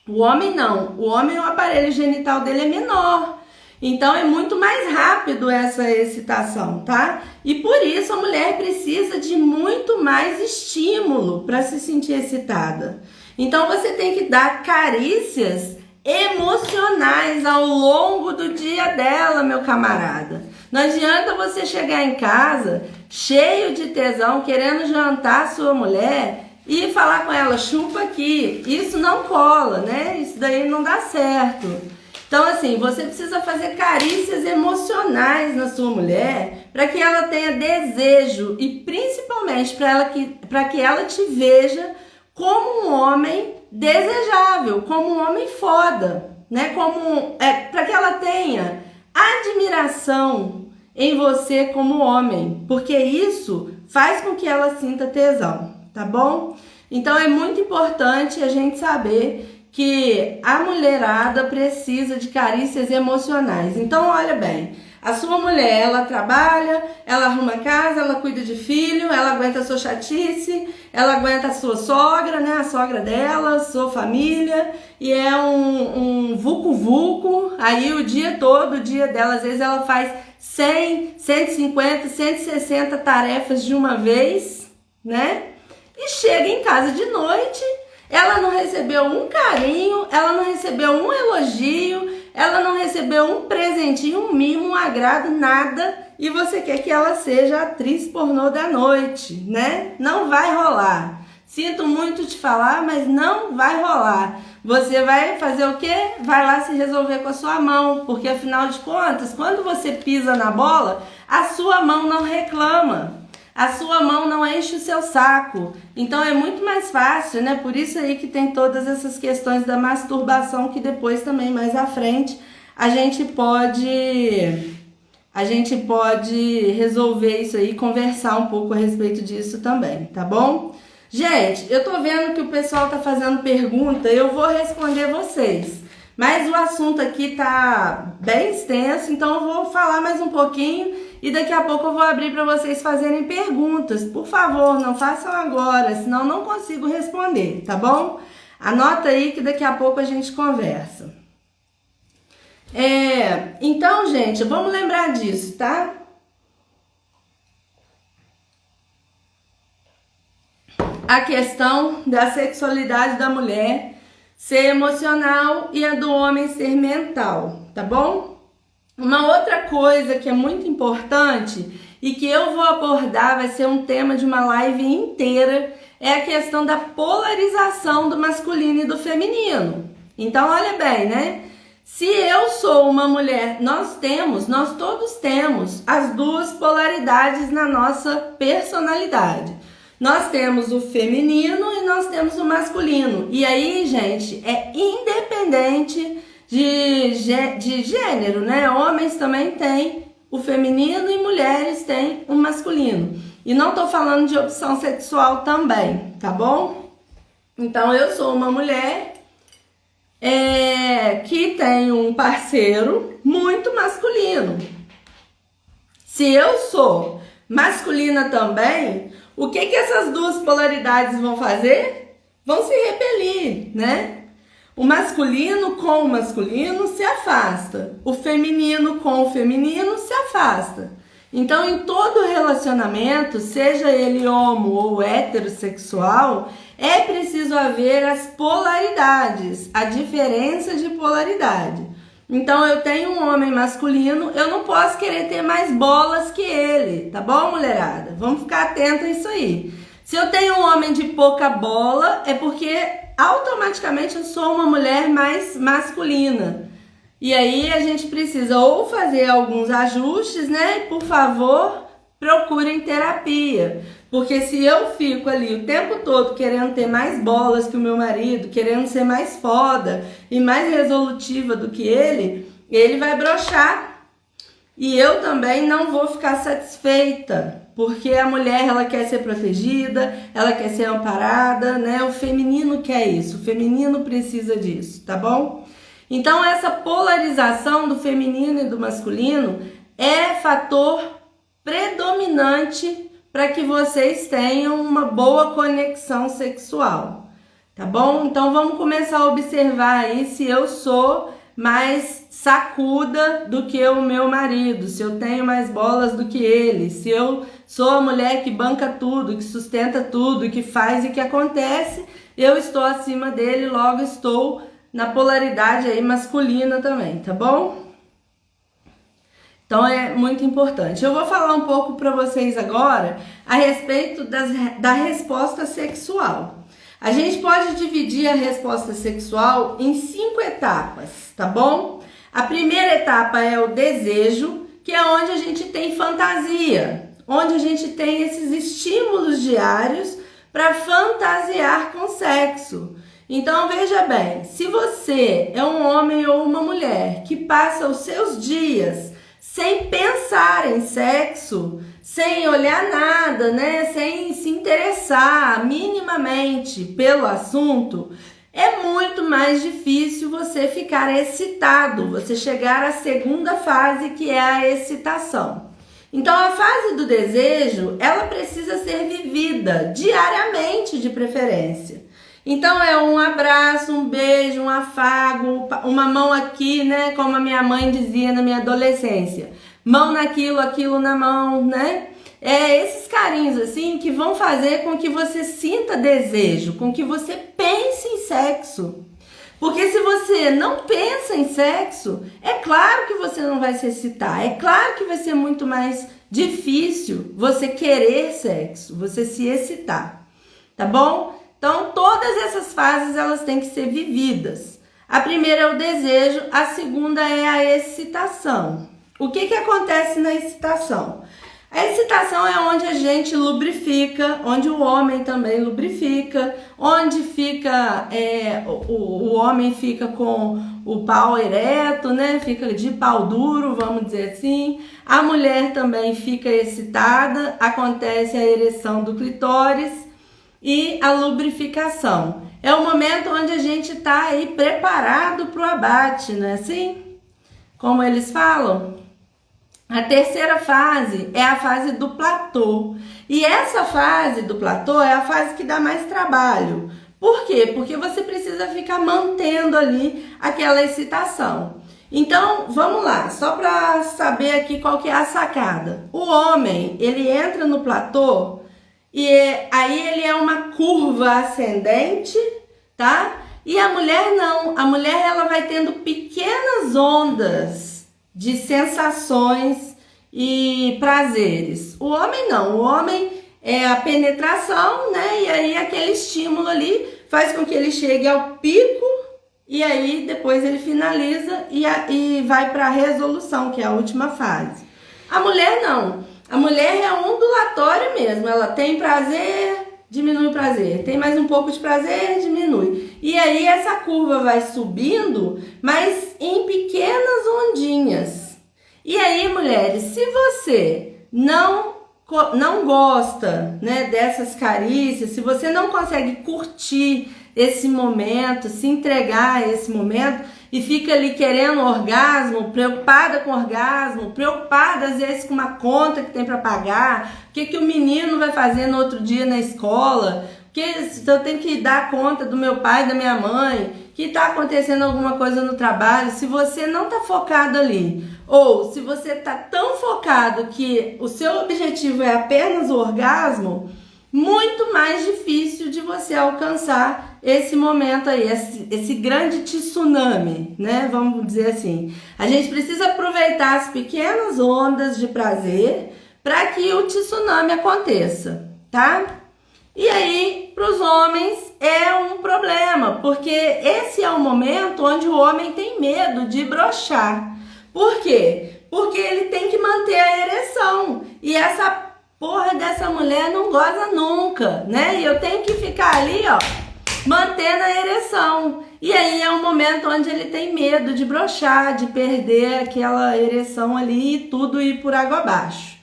O homem não, o homem, o aparelho genital dele é menor, então é muito mais rápido essa excitação, tá? E por isso a mulher precisa de muito mais estímulo para se sentir excitada. Então você tem que dar carícias emocionais ao longo do dia dela, meu camarada. Não adianta você chegar em casa cheio de tesão, querendo jantar a sua mulher e falar com ela, chupa aqui. Isso não cola, né? Isso daí não dá certo. Então, assim, você precisa fazer carícias emocionais na sua mulher para que ela tenha desejo e principalmente para que ela te veja como um homem desejável, como um homem foda, né? Para que ela tenha admiração em você como homem, porque isso faz com que ela sinta tesão, tá bom? Então é muito importante a gente saber que a mulherada precisa de carícias emocionais. Então olha bem, a sua mulher, ela trabalha, ela arruma casa, ela cuida de filho, ela aguenta a sua chatice, ela aguenta a sua sogra, né? A sogra dela, sua família, e é um vucu-vucu, aí o dia todo, o dia dela, às vezes ela faz 100, 150, 160 tarefas de uma vez, né? E chega em casa de noite, ela não recebeu um carinho, ela não recebeu um elogio, ela não recebeu um presentinho, um mimo, um agrado, nada, e você quer que ela seja a atriz pornô da noite, né? Não vai rolar. Sinto muito te falar, mas não vai rolar. Você vai fazer o quê? Vai lá se resolver com a sua mão, porque afinal de contas, quando você pisa na bola, a sua mão não reclama. A sua mão não enche o seu saco. Então é muito mais fácil, né? Por isso aí que tem todas essas questões da masturbação, que depois também, mais à frente, a gente pode resolver isso aí, conversar um pouco a respeito disso também, tá bom? Gente, eu tô vendo que o pessoal tá fazendo pergunta, eu vou responder vocês. Mas o assunto aqui tá bem extenso, então eu vou falar mais um pouquinho e daqui a pouco eu vou abrir para vocês fazerem perguntas. Por favor, não façam agora, senão não consigo responder, tá bom? Anota aí que daqui a pouco a gente conversa. Então, gente, vamos lembrar disso, tá? A questão da sexualidade da mulher ser emocional e a do homem ser mental, tá bom? Uma outra coisa que é muito importante e que eu vou abordar, vai ser um tema de uma live inteira, é a questão da polarização do masculino e do feminino. Então, olha bem, né? Se eu sou uma mulher, nós todos temos as duas polaridades na nossa personalidade. Nós temos o feminino e nós temos o masculino. E aí, gente, é independente de gênero, né? Homens também têm o feminino e mulheres têm o masculino. E não tô falando de opção sexual também, tá bom? Então, eu sou uma mulher que tem um parceiro muito masculino. Se eu sou masculina também, o que essas duas polaridades vão fazer? Vão se repelir, né? O masculino com o masculino se afasta. O feminino com o feminino se afasta. Então, em todo relacionamento, seja ele homo ou heterossexual, é preciso haver as polaridades, a diferença de polaridade. Então, eu tenho um homem masculino, eu não posso querer ter mais bolas que ele, tá bom, mulherada? Vamos ficar atento a isso aí. Se eu tenho um homem de pouca bola, é porque automaticamente eu sou uma mulher mais masculina. E aí a gente precisa ou fazer alguns ajustes, né? Por favor, procurem terapia. Porque se eu fico ali o tempo todo querendo ter mais bolas que o meu marido, querendo ser mais foda e mais resolutiva do que ele vai broxar. E eu também não vou ficar satisfeita, porque a mulher, ela quer ser protegida, ela quer ser amparada, né? O feminino quer isso, o feminino precisa disso, tá bom? Então essa polarização do feminino e do masculino é fator predominante para que vocês tenham uma boa conexão sexual, tá bom? Então vamos começar a observar aí se eu sou mais sacuda do que o meu marido, se eu tenho mais bolas do que ele, se eu sou a mulher que banca tudo, que sustenta tudo, que faz e que acontece, eu estou acima dele, logo estou na polaridade aí masculina também, tá bom? Então é muito importante. Eu vou falar um pouco para vocês agora a respeito da resposta sexual. A gente pode dividir a resposta sexual em 5 etapas, tá bom? A primeira etapa é o desejo, que é onde a gente tem fantasia, onde a gente tem esses estímulos diários para fantasiar com sexo. Então veja bem, se você é um homem ou uma mulher que passa os seus dias sem pensar em sexo, sem olhar nada, né? Sem se interessar minimamente pelo assunto, é muito mais difícil você ficar excitado, você chegar à segunda fase, que é a excitação. Então a fase do desejo, ela precisa ser vivida diariamente, de preferência. Então é um abraço, um beijo, um afago, uma mão aqui, né? Como a minha mãe dizia na minha adolescência. Mão naquilo, aquilo na mão, né? É esses carinhos assim que vão fazer com que você sinta desejo, com que você pense em sexo. Porque se você não pensa em sexo, é claro que você não vai se excitar, é claro que vai ser muito mais difícil você querer sexo, você se excitar, tá bom? Então, todas essas fases, elas têm que ser vividas. A primeira é o desejo, a segunda é a excitação. O que acontece na excitação? A excitação é onde a gente lubrifica, onde o homem também lubrifica, onde fica, o homem fica com o pau ereto, né? Fica de pau duro, vamos dizer assim. A mulher também fica excitada, acontece a ereção do clitóris. E a lubrificação. É o momento onde a gente está aí preparado para o abate, não é assim? Como eles falam. A terceira fase é a fase do platô. E essa fase do platô é a fase que dá mais trabalho. Por quê? Porque você precisa ficar mantendo ali aquela excitação. Então, vamos lá, só para saber aqui qual que é a sacada. O homem, ele entra no platô, e aí ele é uma curva ascendente, tá? E a mulher não. A mulher, ela vai tendo pequenas ondas de sensações e prazeres. O homem não. O homem é a penetração, né? E aí aquele estímulo ali faz com que ele chegue ao pico e aí depois ele finaliza e vai para a resolução, que é a última fase. A mulher não. A mulher é ondulatória mesmo, ela tem prazer, diminui o prazer, tem mais um pouco de prazer, diminui. E aí essa curva vai subindo, mas em pequenas ondinhas. E aí, mulheres, se você não gosta, né, dessas carícias, se você não consegue curtir esse momento, se entregar a esse momento, e fica ali querendo orgasmo, preocupada com orgasmo, preocupada às vezes com uma conta que tem para pagar, o que o menino vai fazer no outro dia na escola, que eu tenho que dar conta do meu pai, da minha mãe, que está acontecendo alguma coisa no trabalho. Se você não está focado ali, ou se você está tão focado que o seu objetivo é apenas o orgasmo, muito mais difícil de você alcançar esse momento aí, esse grande tsunami, né? Vamos dizer assim. A gente precisa aproveitar as pequenas ondas de prazer para que o tsunami aconteça, tá? E aí, para os homens é um problema, porque esse é o momento onde o homem tem medo de broxar. Por quê? Porque ele tem que manter a ereção. E essa porra dessa mulher não goza nunca, né? E eu tenho que ficar ali, ó, mantendo a ereção. E aí é um momento onde ele tem medo de broxar, de perder aquela ereção ali e tudo ir por água abaixo.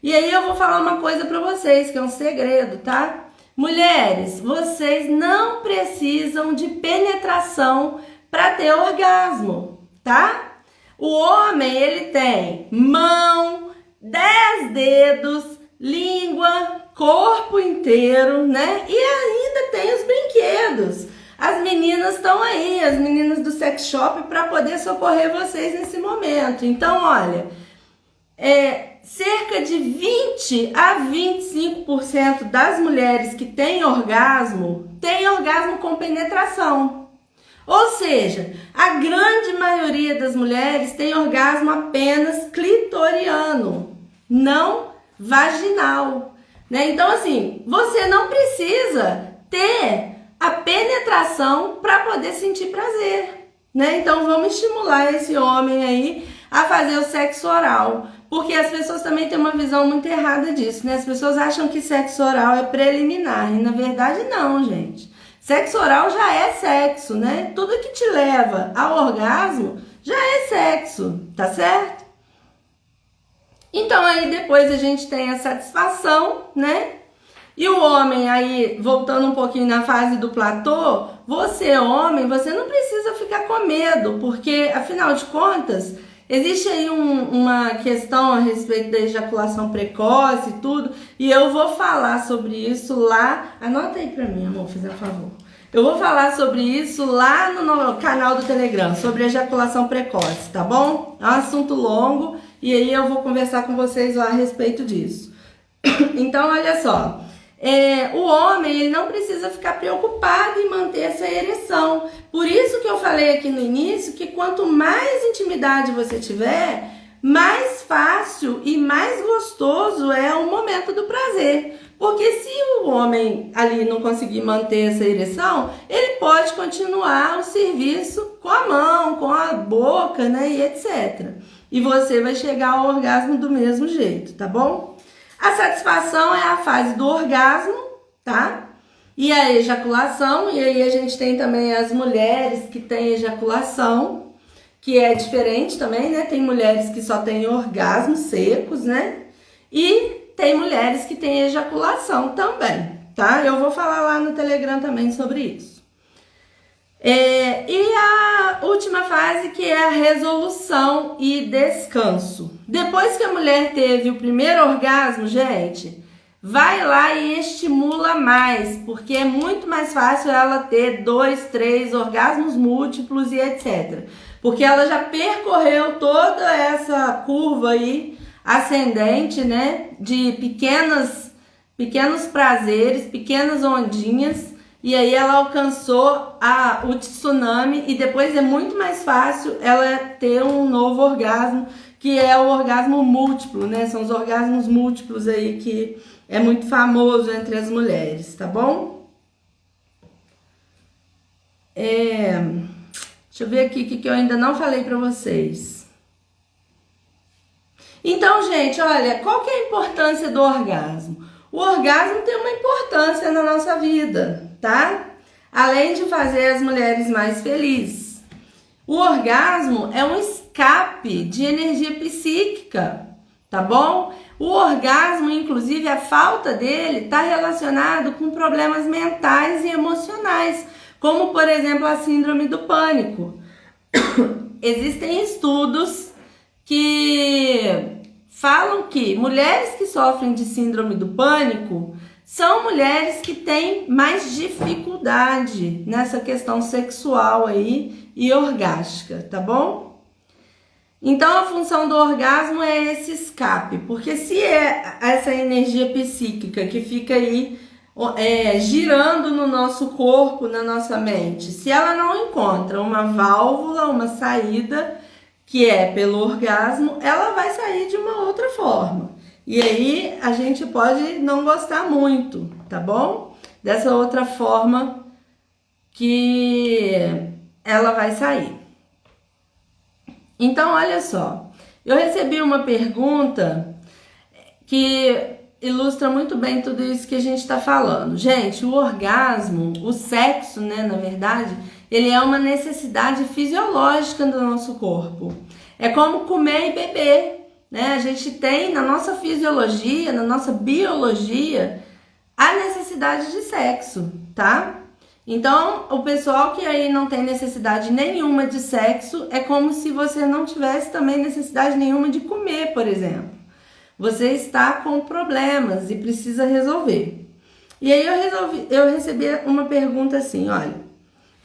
E aí eu vou falar uma coisa para vocês, que é um segredo, tá? Mulheres, vocês não precisam de penetração para ter orgasmo, tá? O homem, ele tem mão, 10 dedos, língua, corpo inteiro, né? E ainda tem os brinquedos. As meninas estão aí, as meninas do sex shop, para poder socorrer vocês nesse momento. Então, olha, cerca de 20 a 25% das mulheres que têm orgasmo com penetração. Ou seja, a grande maioria das mulheres tem orgasmo apenas clitoriano, não vaginal, né? Então, assim, você não precisa ter a penetração para poder sentir prazer, né? Então, vamos estimular esse homem aí a fazer o sexo oral, porque as pessoas também têm uma visão muito errada disso, né? As pessoas acham que sexo oral é preliminar, e na verdade não, gente. Sexo oral já é sexo, né? Tudo que te leva ao orgasmo já é sexo, tá certo? Então aí depois a gente tem a satisfação, né? E o homem aí, voltando um pouquinho na fase do platô, você homem, você não precisa ficar com medo, porque afinal de contas, existe aí uma questão a respeito da ejaculação precoce e tudo, e eu vou falar sobre isso lá. Anota aí pra mim, amor, fazer um favor. Eu vou falar sobre isso lá no canal do Telegram, sobre ejaculação precoce, tá bom? É um assunto longo e aí eu vou conversar com vocês lá a respeito disso. Então, olha só. O homem, ele não precisa ficar preocupado em manter essa ereção. Por isso que eu falei aqui no início que quanto mais intimidade você tiver, mais fácil e mais gostoso é o momento do prazer. Porque se o homem ali não conseguir manter essa ereção, ele pode continuar o serviço com a mão, com a boca, né, e etc. E você vai chegar ao orgasmo do mesmo jeito, tá bom? A satisfação é a fase do orgasmo, tá? E a ejaculação, e aí a gente tem também as mulheres que têm ejaculação, que é diferente também, né? Tem mulheres que só têm orgasmos secos, né? E tem mulheres que têm ejaculação também, tá? Eu vou falar lá no Telegram também sobre isso. E a última fase, que é a resolução e descanso. Depois que a mulher teve o primeiro orgasmo, gente, vai lá e estimula mais, porque é muito mais fácil ela ter 2, 3 orgasmos múltiplos e etc. Porque ela já percorreu toda essa curva aí ascendente, né, de pequenos prazeres, pequenas ondinhas. E aí ela alcançou o tsunami e depois é muito mais fácil ela ter um novo orgasmo, que é o orgasmo múltiplo, né? São os orgasmos múltiplos aí que é muito famoso entre as mulheres, tá bom? Deixa eu ver aqui o que eu ainda não falei pra vocês. Então, gente, olha, qual que é a importância do orgasmo? O orgasmo tem uma importância na nossa vida, tá? Além de fazer as mulheres mais felizes. O orgasmo é um escape de energia psíquica, tá bom? O orgasmo, inclusive, a falta dele está relacionado com problemas mentais e emocionais, como, por exemplo, a síndrome do pânico. Existem estudos que falam que mulheres que sofrem de síndrome do pânico são mulheres que têm mais dificuldade nessa questão sexual aí e orgástica, tá bom? Então a função do orgasmo é esse escape, porque se é essa energia psíquica que fica aí girando no nosso corpo, na nossa mente, se ela não encontra uma válvula, uma saída, que é pelo orgasmo, ela vai sair de uma outra forma. E aí a gente pode não gostar muito, tá bom? Dessa outra forma que ela vai sair. Então, olha só, eu recebi uma pergunta que ilustra muito bem tudo isso que a gente está falando. Gente, o orgasmo, o sexo, né, na verdade, ele é uma necessidade fisiológica do nosso corpo. É como comer e beber, né? A gente tem na nossa fisiologia, na nossa biologia, a necessidade de sexo, tá? Então, o pessoal que aí não tem necessidade nenhuma de sexo, é como se você não tivesse também necessidade nenhuma de comer, por exemplo. Você está com problemas e precisa resolver. E aí eu recebi uma pergunta assim, olha,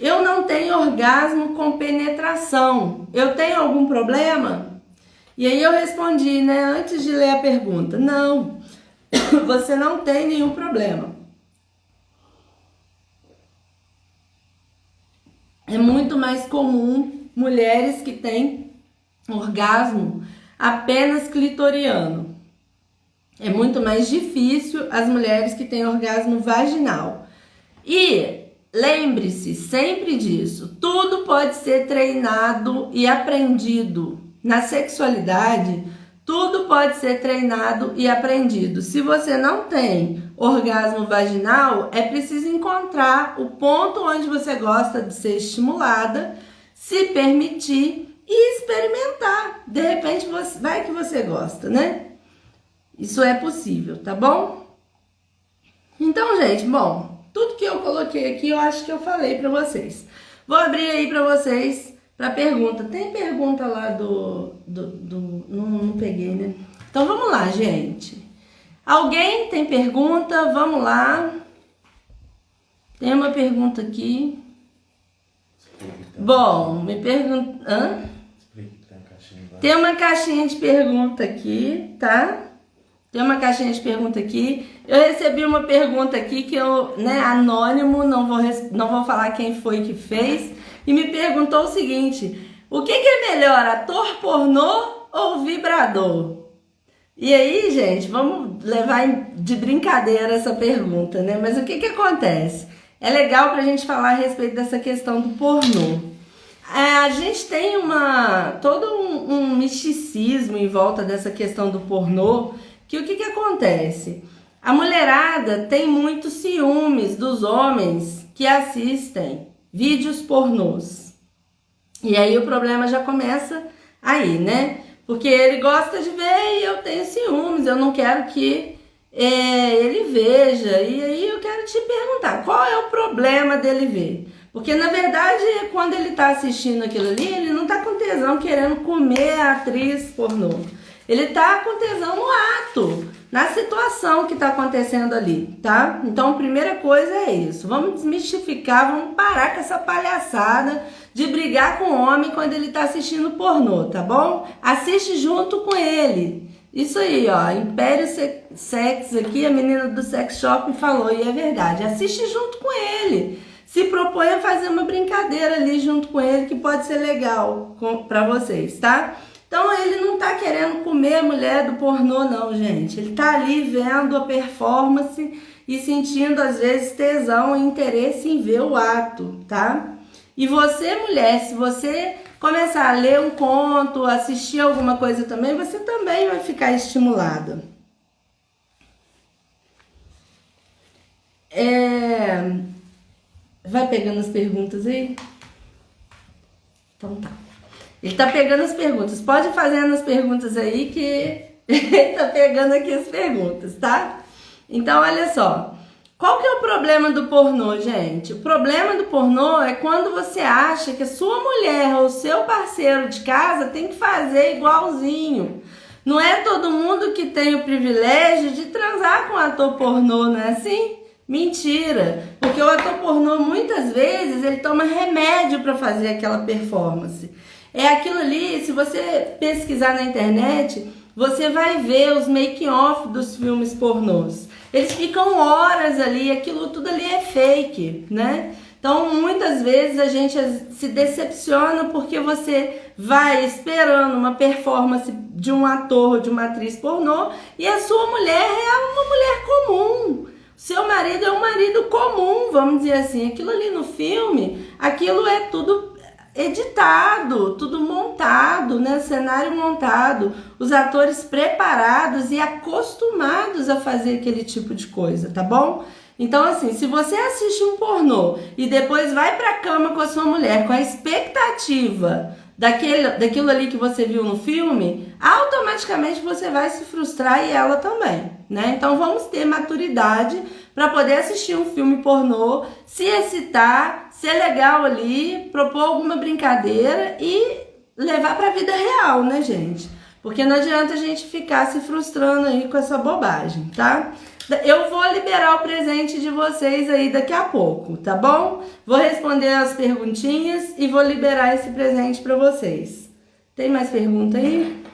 eu não tenho orgasmo com penetração, eu tenho algum problema? E aí eu respondi, né, antes de ler a pergunta, não, você não tem nenhum problema. É muito mais comum mulheres que têm orgasmo apenas clitoriano. É muito mais difícil as mulheres que têm orgasmo vaginal. E lembre-se sempre disso, tudo pode ser treinado e aprendido. Na sexualidade, tudo pode ser treinado e aprendido. Se você não tem orgasmo vaginal, é preciso encontrar o ponto onde você gosta de ser estimulada, se permitir e experimentar. De repente, vai que você gosta, né? Isso é possível, tá bom? Então, gente, bom, tudo que eu coloquei aqui, eu acho que eu falei pra vocês. Vou abrir aí pra vocês, pra pergunta. Tem pergunta lá não peguei, né? Então, vamos lá, gente. Alguém tem pergunta? Vamos lá. Tem uma pergunta aqui. Bom, me pergunta... Hã? Tem uma caixinha de pergunta aqui, tá? Tem uma caixinha de pergunta aqui. Eu recebi uma pergunta aqui que eu, né, anônimo, não vou falar quem foi que fez, e me perguntou o seguinte: o que é melhor, ator pornô ou vibrador? E aí, gente, vamos levar de brincadeira essa pergunta, né? Mas o que acontece? É legal pra gente falar a respeito dessa questão do pornô. A gente tem todo um misticismo em volta dessa questão do pornô, que o que acontece? A mulherada tem muitos ciúmes dos homens que assistem vídeos pornôs. E aí o problema já começa aí, né? Porque ele gosta de ver e eu tenho ciúmes, eu não quero que ele veja. E aí eu quero te perguntar, qual é o problema dele ver? Porque na verdade, quando ele tá assistindo aquilo ali, ele não tá com tesão querendo comer a atriz pornô. Ele tá com tesão no ato, na situação que tá acontecendo ali, tá? Então, a primeira coisa é isso. Vamos desmistificar, vamos parar com essa palhaçada de brigar com o homem quando ele tá assistindo pornô, tá bom? Assiste junto com ele. Isso aí, ó, Império Sex aqui, a menina do sex shop falou, e é verdade. Assiste junto com ele. Se propõe a fazer uma brincadeira ali junto com ele, que pode ser legal pra vocês, tá? Então ele não tá querendo comer a mulher do pornô não, gente. Ele tá ali vendo a performance e sentindo às vezes tesão e interesse em ver o ato, tá? E você, mulher, se você começar a ler um conto, assistir alguma coisa também, você também vai ficar estimulada. Vai pegando as perguntas aí? Então tá. Ele tá pegando as perguntas. Pode fazer as perguntas aí que ele tá pegando aqui as perguntas, tá? Então, olha só. Qual que é o problema do pornô, gente? O problema do pornô é quando você acha que a sua mulher ou o seu parceiro de casa tem que fazer igualzinho. Não é todo mundo que tem o privilégio de transar com um ator pornô, não é assim? Mentira! Porque o ator pornô, muitas vezes, ele toma remédio para fazer aquela performance. É aquilo ali, se você pesquisar na internet, você vai ver os making-off dos filmes pornôs. Eles ficam horas ali, aquilo tudo ali é fake, né? Então, muitas vezes a gente se decepciona porque você vai esperando uma performance de um ator, de uma atriz pornô, e a sua mulher é uma mulher comum. Seu marido é um marido comum, vamos dizer assim. Aquilo ali no filme, aquilo é tudo editado, tudo montado, né? Cenário montado, os atores preparados e acostumados a fazer aquele tipo de coisa, tá bom? Então, assim, se você assiste um pornô e depois vai pra cama com a sua mulher com a expectativa daquilo ali que você viu no filme, automaticamente você vai se frustrar e ela também, né? Então vamos ter maturidade para poder assistir um filme pornô, se excitar, ser legal ali, propor alguma brincadeira e levar para a vida real, né, gente? Porque não adianta a gente ficar se frustrando aí com essa bobagem, tá? Eu vou liberar o presente de vocês aí daqui a pouco, tá bom? Vou responder as perguntinhas e vou liberar esse presente para vocês. Tem mais pergunta aí?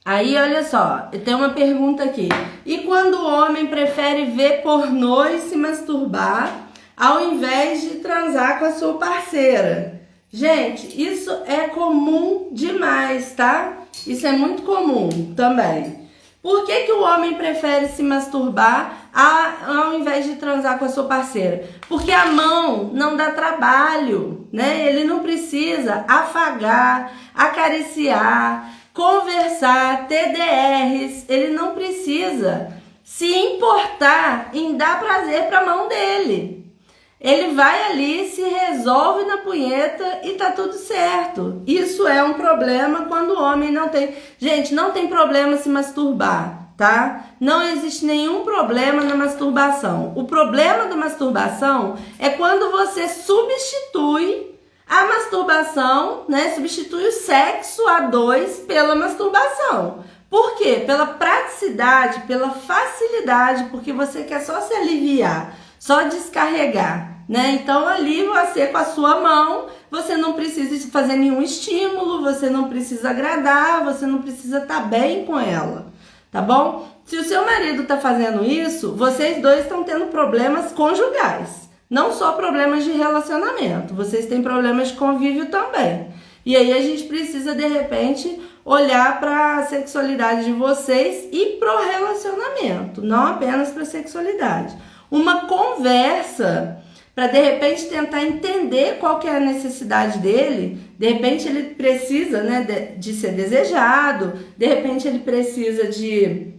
Aí, olha só, tem uma pergunta aqui. E quando o homem prefere ver pornô e se masturbar ao invés de transar com a sua parceira? Gente, isso é comum demais, tá? Isso é muito comum também. Por que que o homem prefere se masturbar ao invés de transar com a sua parceira? Porque a mão não dá trabalho, né? Ele não precisa afagar, acariciar, conversar, ter DRs, ele não precisa se importar em dar prazer para a mão dele. Ele vai ali, se resolve na punheta e tá tudo certo. Isso é um problema quando o homem não tem... Gente, não tem problema se masturbar, tá? Não existe nenhum problema na masturbação. O problema da masturbação é quando você substitui a masturbação, né? Substitui o sexo a dois pela masturbação. Por quê? Pela praticidade, pela facilidade, porque você quer só se aliviar, só descarregar, né? Então ali você com a sua mão, você não precisa fazer nenhum estímulo, você não precisa agradar, você não precisa estar bem com ela, tá bom? Se o seu marido tá fazendo isso, vocês dois estão tendo problemas conjugais. Não só problemas de relacionamento, vocês têm problemas de convívio também. E aí a gente precisa, de repente, olhar para a sexualidade de vocês e pro relacionamento, não apenas para a sexualidade. Uma conversa para, de repente, tentar entender qual que é a necessidade dele. De repente ele precisa, né, de ser desejado, de repente ele precisa de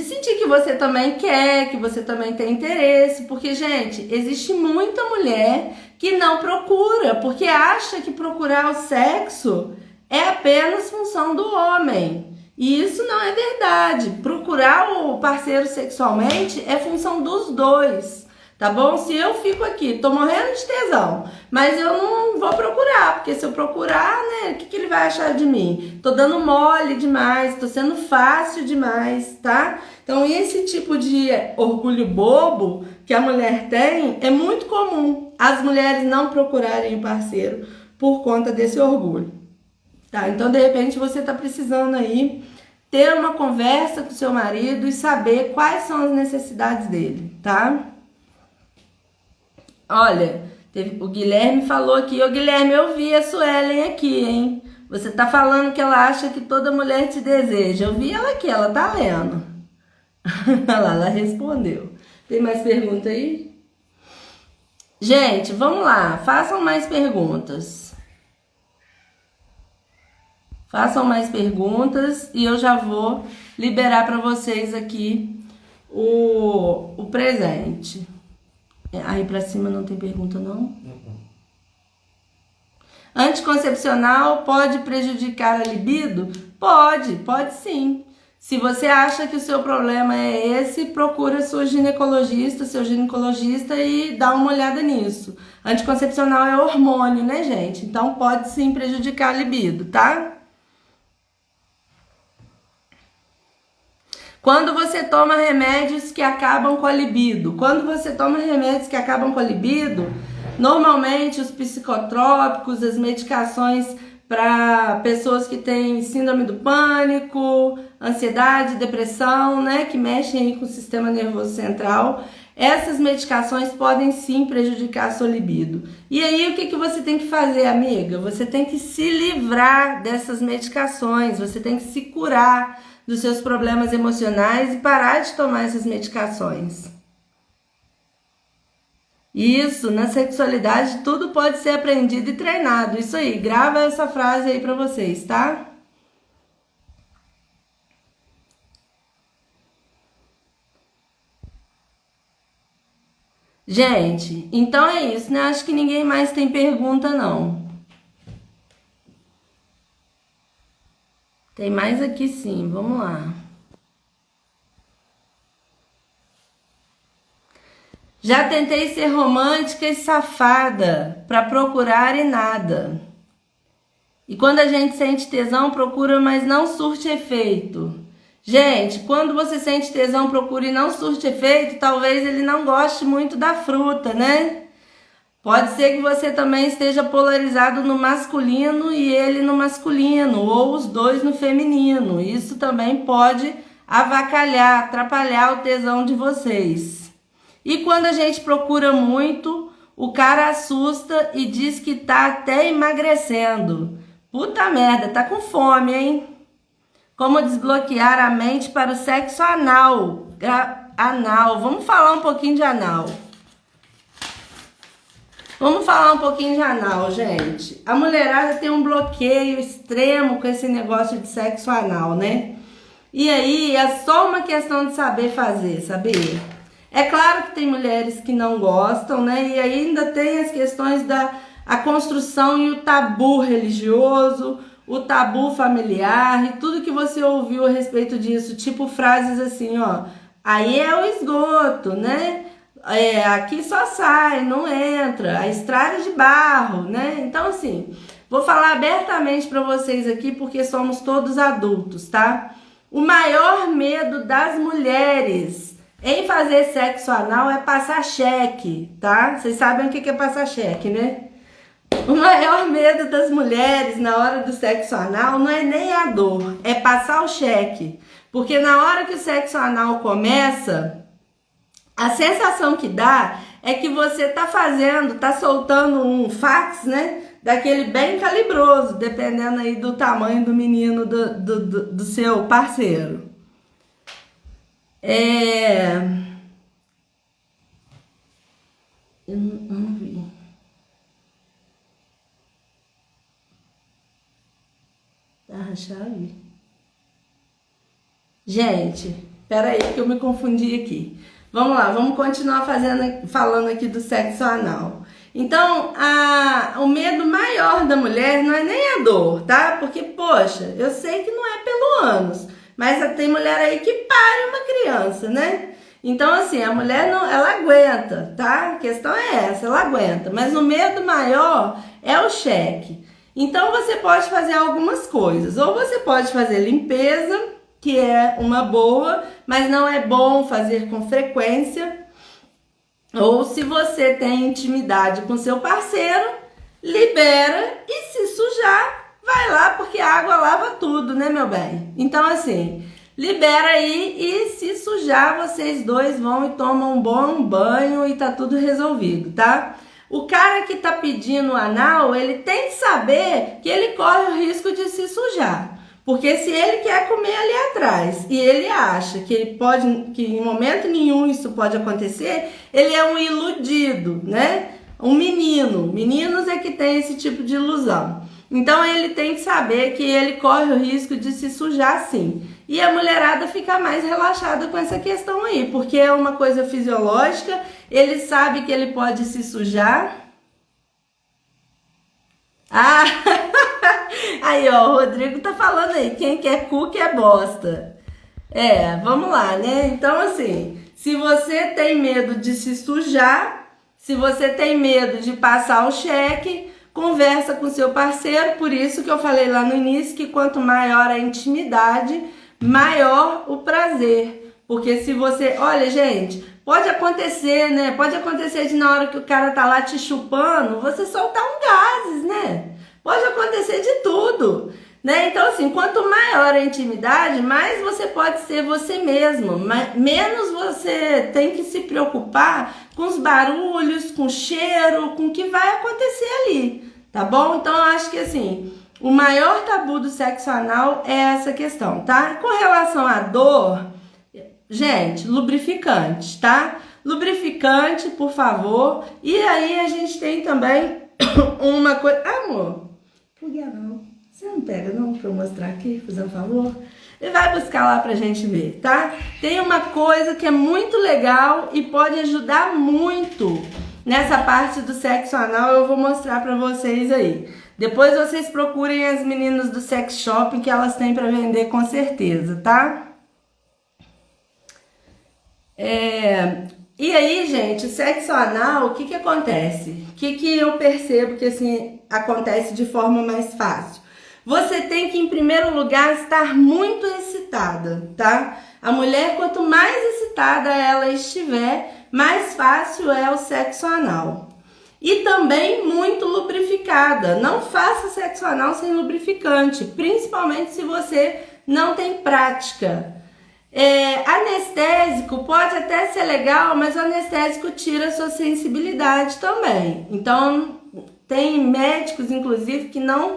sentir que você também quer, que você também tem interesse, porque, gente, existe muita mulher que não procura, porque acha que procurar o sexo é apenas função do homem. E isso não é verdade. Procurar o parceiro sexualmente é função dos dois, tá bom? Se eu fico aqui, tô morrendo de tesão, mas eu não vou procurar, porque se eu procurar, né, o que ele vai achar de mim? Tô dando mole demais, tô sendo fácil demais, tá? Então esse tipo de orgulho bobo que a mulher tem é muito comum as mulheres não procurarem o parceiro por conta desse orgulho, tá? Então de repente você tá precisando aí ter uma conversa com o seu marido e saber quais são as necessidades dele, tá? Olha, o Guilherme falou aqui, ô Guilherme, eu vi a Suelen aqui, hein? Você tá falando que ela acha que toda mulher te deseja. Eu vi ela aqui, ela tá lendo. Olha lá, ela respondeu. Tem mais pergunta aí? Gente, vamos lá, façam mais perguntas. Façam mais perguntas e eu já vou liberar para vocês aqui o presente. Aí pra cima não tem pergunta, não? Anticoncepcional pode prejudicar a libido? Pode sim. Se você acha que o seu problema é esse, procura seu ginecologista e dá uma olhada nisso. Anticoncepcional é hormônio, né, gente? Então pode sim prejudicar a libido, tá? Quando você toma remédios que acabam com a libido. Quando você toma remédios que acabam com a libido, normalmente os psicotrópicos, as medicações para pessoas que têm síndrome do pânico, ansiedade, depressão, né, que mexem aí com o sistema nervoso central, essas medicações podem sim prejudicar a sua libido. E aí o que você tem que fazer, amiga? Você tem que se livrar dessas medicações, você tem que se curar dos seus problemas emocionais e parar de tomar essas medicações. Isso, na sexualidade tudo pode ser aprendido e treinado. Isso aí, grava essa frase aí pra vocês, tá? Gente, então é isso, né? Acho que ninguém mais tem pergunta, não. Tem mais aqui sim, vamos lá. Já tentei ser romântica e safada pra procurar e nada. E quando a gente sente tesão, procura, mas não surte efeito. Gente, quando você sente tesão, procura e não surte efeito, talvez ele não goste muito da fruta, né? Pode ser que você também esteja polarizado no masculino e ele no masculino, ou os dois no feminino. Isso também pode avacalhar, atrapalhar o tesão de vocês. E quando a gente procura muito, o cara assusta e diz que tá até emagrecendo. Puta merda, tá com fome, hein? Como desbloquear a mente para o sexo anal. Anal. Vamos falar um pouquinho de anal. Vamos falar um pouquinho de anal, gente. A mulherada tem um bloqueio extremo com esse negócio de sexo anal, né? E aí é só uma questão de saber fazer, sabia? É claro que tem mulheres que não gostam, né? E ainda tem as questões da construção e o tabu religioso, o tabu familiar e tudo que você ouviu a respeito disso, tipo frases assim, ó, aí é o esgoto, né? Aqui só sai, não entra, a estrada de barro, né? Então, assim, vou falar abertamente para vocês aqui porque somos todos adultos, tá? O maior medo das mulheres em fazer sexo anal é passar cheque, tá? Vocês sabem o que é passar cheque, né? O maior medo das mulheres na hora do sexo anal não é nem a dor, é passar o cheque. Porque na hora que o sexo anal começa, a sensação que dá é que você tá soltando um fax, né? Daquele bem calibroso, dependendo aí do tamanho do menino do seu parceiro. Eu não vi. Tá rachado? Gente, peraí que eu me confundi aqui. Vamos lá, vamos continuar falando aqui do sexo anal. Então, o medo maior da mulher não é nem a dor, tá? Porque, poxa, eu sei que não é pelo ânus, mas tem mulher aí que pare uma criança, né? Então, assim, a mulher não, ela aguenta, tá? A questão é essa, ela aguenta. Mas o medo maior é o cheque. Então, você pode fazer algumas coisas. Ou você pode fazer limpeza, que é uma boa, mas não é bom fazer com frequência. Ou se você tem intimidade com seu parceiro, libera e se sujar, vai lá, porque a água lava tudo, né, meu bem? Então, assim, libera aí e se sujar, vocês dois vão e tomam um bom banho e tá tudo resolvido, tá? O cara que tá pedindo anal, ele tem que saber que ele corre o risco de se sujar. Porque se ele quer comer ali atrás e ele acha que ele pode, que em momento nenhum isso pode acontecer, ele é um iludido, né? Um menino. Meninos é que tem esse tipo de ilusão. Então ele tem que saber que ele corre o risco de se sujar sim. E a mulherada fica mais relaxada com essa questão aí, porque é uma coisa fisiológica, ele sabe que ele pode se sujar. Ah! Aí, ó, o Rodrigo tá falando aí, quem quer cu quer bosta. Vamos lá, né? Então, assim, se você tem medo de se sujar, se você tem medo de passar o cheque, conversa com seu parceiro, por isso que eu falei lá no início que quanto maior a intimidade, maior o prazer. Porque se você... Olha, gente, pode acontecer, né? Pode acontecer de na hora que o cara tá lá te chupando, você soltar um gases, né? Pode acontecer de tudo, né? Então, assim, quanto maior a intimidade, mais você pode ser você mesmo, menos você tem que se preocupar com os barulhos, com o cheiro, com o que vai acontecer ali, tá bom? Então, eu acho que, assim, o maior tabu do sexo anal é essa questão, tá? Com relação à dor, gente, lubrificante, tá? Lubrificante, por favor. E aí a gente tem também uma coisa... Amor, plug anal. Você não pega não pra eu mostrar aqui, fazer um favor? E vai buscar lá pra gente ver, tá? Tem uma coisa que é muito legal e pode ajudar muito nessa parte do sexo anal. Eu vou mostrar pra vocês aí. Depois vocês procurem as meninas do sex shopping que elas têm pra vender com certeza, tá? E aí, gente, o sexo anal, o que que acontece? O que que eu percebo que assim acontece de forma mais fácil? Você tem que, em primeiro lugar, estar muito excitada, tá? A mulher, quanto mais excitada ela estiver, mais fácil é o sexo anal. E também muito lubrificada. Não faça sexo anal sem lubrificante, principalmente se você não tem prática. Anestésico pode até ser legal, mas o anestésico tira a sua sensibilidade também. Então, tem médicos, inclusive, que não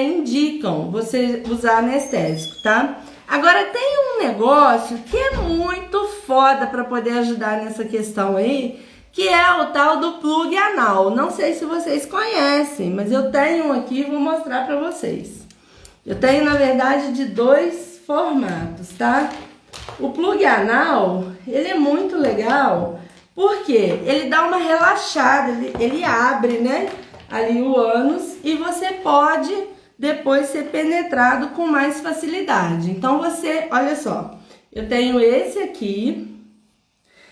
indicam você usar anestésico, tá? Agora, tem um negócio que é muito foda para poder ajudar nessa questão aí, que é o tal do plug anal. Não sei se vocês conhecem, mas eu tenho um aqui e vou mostrar para vocês. Eu tenho, na verdade, de 2 formatos, tá? O plug anal, ele é muito legal, porque ele dá uma relaxada, ele abre, né, ali o ânus, e você pode depois ser penetrado com mais facilidade. Então você, olha só, eu tenho esse aqui,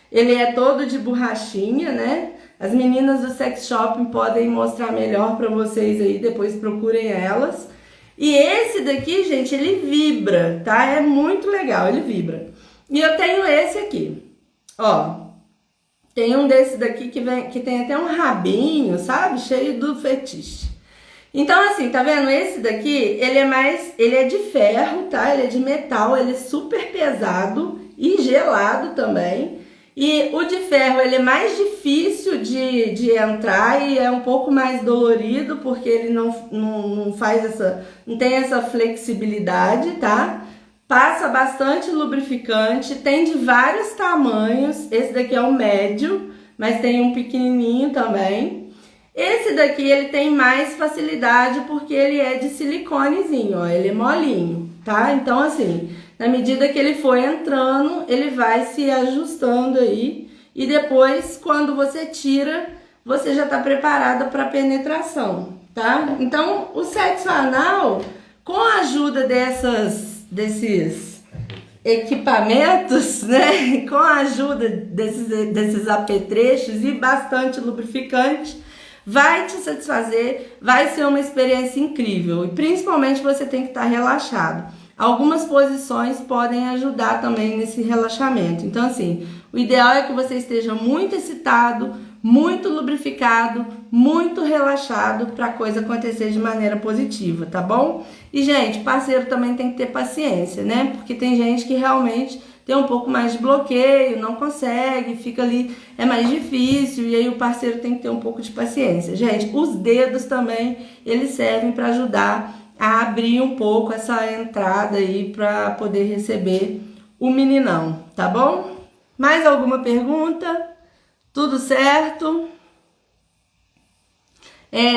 ele é todo de borrachinha, né? As meninas do sex shopping podem mostrar melhor para vocês aí, depois procurem elas. E esse daqui, gente, ele vibra, tá? É muito legal, ele vibra. E eu tenho esse aqui, ó. Tem um desse daqui que tem até um rabinho, sabe? Cheio do fetiche. Então, assim, tá vendo? Esse daqui, ele é de ferro, tá? Ele é de metal, ele é super pesado e gelado também. E o de ferro, ele é mais difícil de entrar e é um pouco mais dolorido, porque ele não tem essa flexibilidade, tá? Passa bastante lubrificante, tem de vários tamanhos. Esse daqui é o médio, mas tem um pequenininho também. Esse daqui, ele tem mais facilidade porque ele é de siliconezinho, ó, ele é molinho, tá? Então, assim, na medida que ele for entrando, ele vai se ajustando aí. E depois, quando você tira, você já tá preparada para penetração, tá? Então, o sexo anal, com a ajuda desses equipamentos, né? Com a ajuda desses apetrechos e bastante lubrificante, vai te satisfazer, vai ser uma experiência incrível. E principalmente você tem que estar relaxado. Algumas posições podem ajudar também nesse relaxamento. Então, assim, o ideal é que você esteja muito excitado, muito lubrificado, muito relaxado para a coisa acontecer de maneira positiva, tá bom? E, gente, parceiro também tem que ter paciência, né? Porque tem gente que realmente tem um pouco mais de bloqueio, não consegue, fica ali, é mais difícil, e aí o parceiro tem que ter um pouco de paciência. Gente, os dedos também, eles servem para ajudar a abrir um pouco essa entrada aí para poder receber o meninão, tá bom? Mais alguma pergunta? Tudo certo?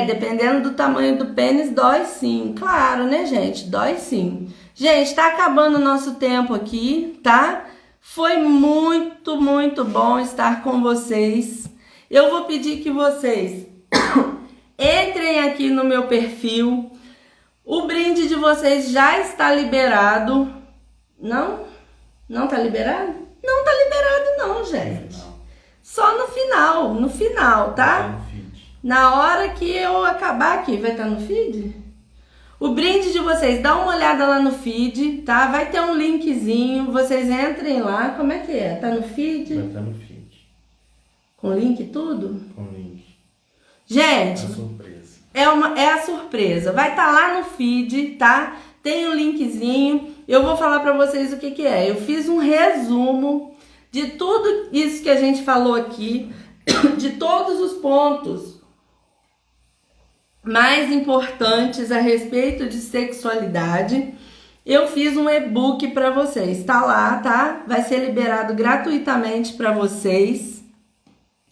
Dependendo do tamanho do pênis, dói sim. Claro, né, gente? Dói sim. Gente, tá acabando o nosso tempo aqui, tá? Foi muito, muito bom estar com vocês. Eu vou pedir que vocês entrem aqui no meu perfil. O brinde de vocês já está liberado. Não? Não tá liberado? Não tá liberado não, gente. Só no final, tá? Na hora que eu acabar aqui, vai estar no feed? O brinde de vocês, dá uma olhada lá no feed, tá? Vai ter um linkzinho, vocês entrem lá. Como é que é? Tá no feed? Vai estar no feed. Com link e tudo? Com link. Gente, É a surpresa. É a surpresa. Vai estar lá no feed, tá? Tem um linkzinho. Eu vou falar pra vocês o que é. Eu fiz um resumo de tudo isso que a gente falou aqui, de todos os pontos mais importantes a respeito de sexualidade. eu fiz um e-book para vocês. Tá lá, tá? Vai ser liberado gratuitamente para vocês.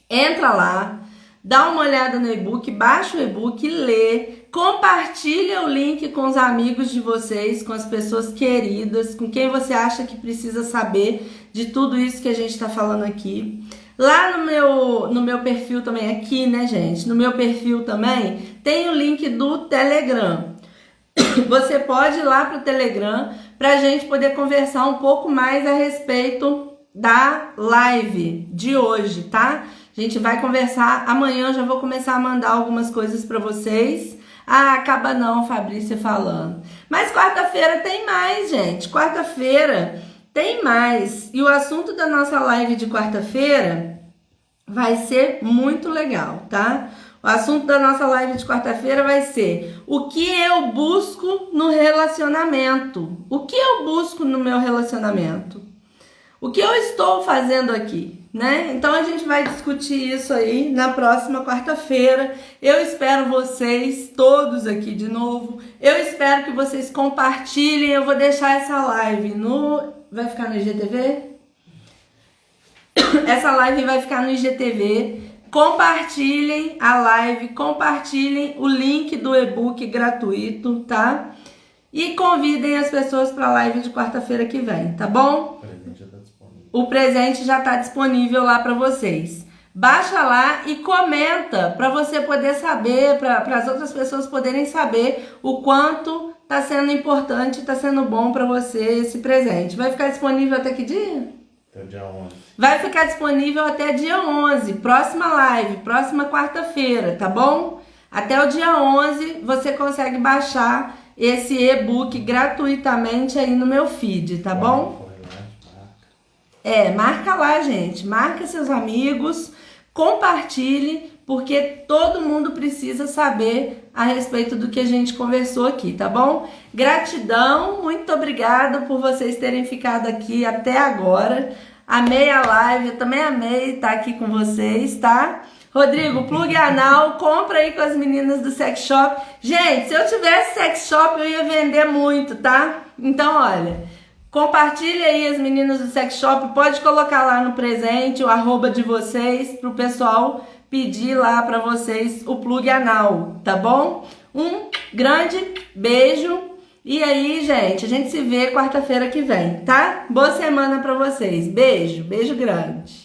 Entra lá, dá uma olhada no e-book, baixa o e-book, lê, compartilha o link com os amigos de vocês, com as pessoas queridas, com quem você acha que precisa saber de tudo isso que a gente está falando aqui. Lá no meu perfil também, aqui, né, gente? No meu perfil também tem o link do Telegram. Você pode ir lá para o Telegram para a gente poder conversar um pouco mais a respeito da live de hoje, tá? A gente vai conversar amanhã, eu já vou começar a mandar algumas coisas para vocês. Ah, acaba não, Fabrícia falando. Mas quarta-feira tem mais, gente. Quarta-feira tem mais. E o assunto da nossa live de quarta-feira vai ser muito legal, tá? O assunto da nossa live de quarta-feira vai ser o que eu busco no relacionamento. O que eu busco no meu relacionamento? O que eu estou fazendo aqui, né? Então a gente vai discutir isso aí na próxima quarta-feira. Eu espero vocês todos aqui de novo. Eu espero que vocês compartilhem. Eu vou deixar essa live no... Vai ficar no IGTV? Essa live vai ficar no IGTV. Compartilhem a live, compartilhem o link do e-book gratuito, tá? E convidem as pessoas para a live de quarta-feira que vem, tá bom? O presente já está disponível lá para vocês. Baixa lá e comenta para você poder saber, para as outras pessoas poderem saber o quanto está sendo importante, está sendo bom para você esse presente. Vai ficar disponível até que dia? Até o dia 11. Vai ficar disponível até dia 11, próxima live, próxima quarta-feira, tá bom? Até o dia 11 você consegue baixar esse e-book gratuitamente aí no meu feed, tá bom? Marca lá, gente. Marca seus amigos, compartilhe, porque todo mundo precisa saber a respeito do que a gente conversou aqui, tá bom? Gratidão, muito obrigada por vocês terem ficado aqui até agora. Amei a live, eu também amei estar aqui com vocês, tá? Rodrigo, plug anal, compra aí com as meninas do sex shop. Gente, se eu tivesse sex shop, eu ia vender muito, tá? Então, olha, compartilha aí as meninas do sex shop, pode colocar lá no presente o @ de vocês pro pessoal pedir lá para vocês o plug anal, tá bom? Um grande beijo. E aí, gente, a gente se vê quarta-feira que vem, tá? Boa semana para vocês. Beijo, beijo grande.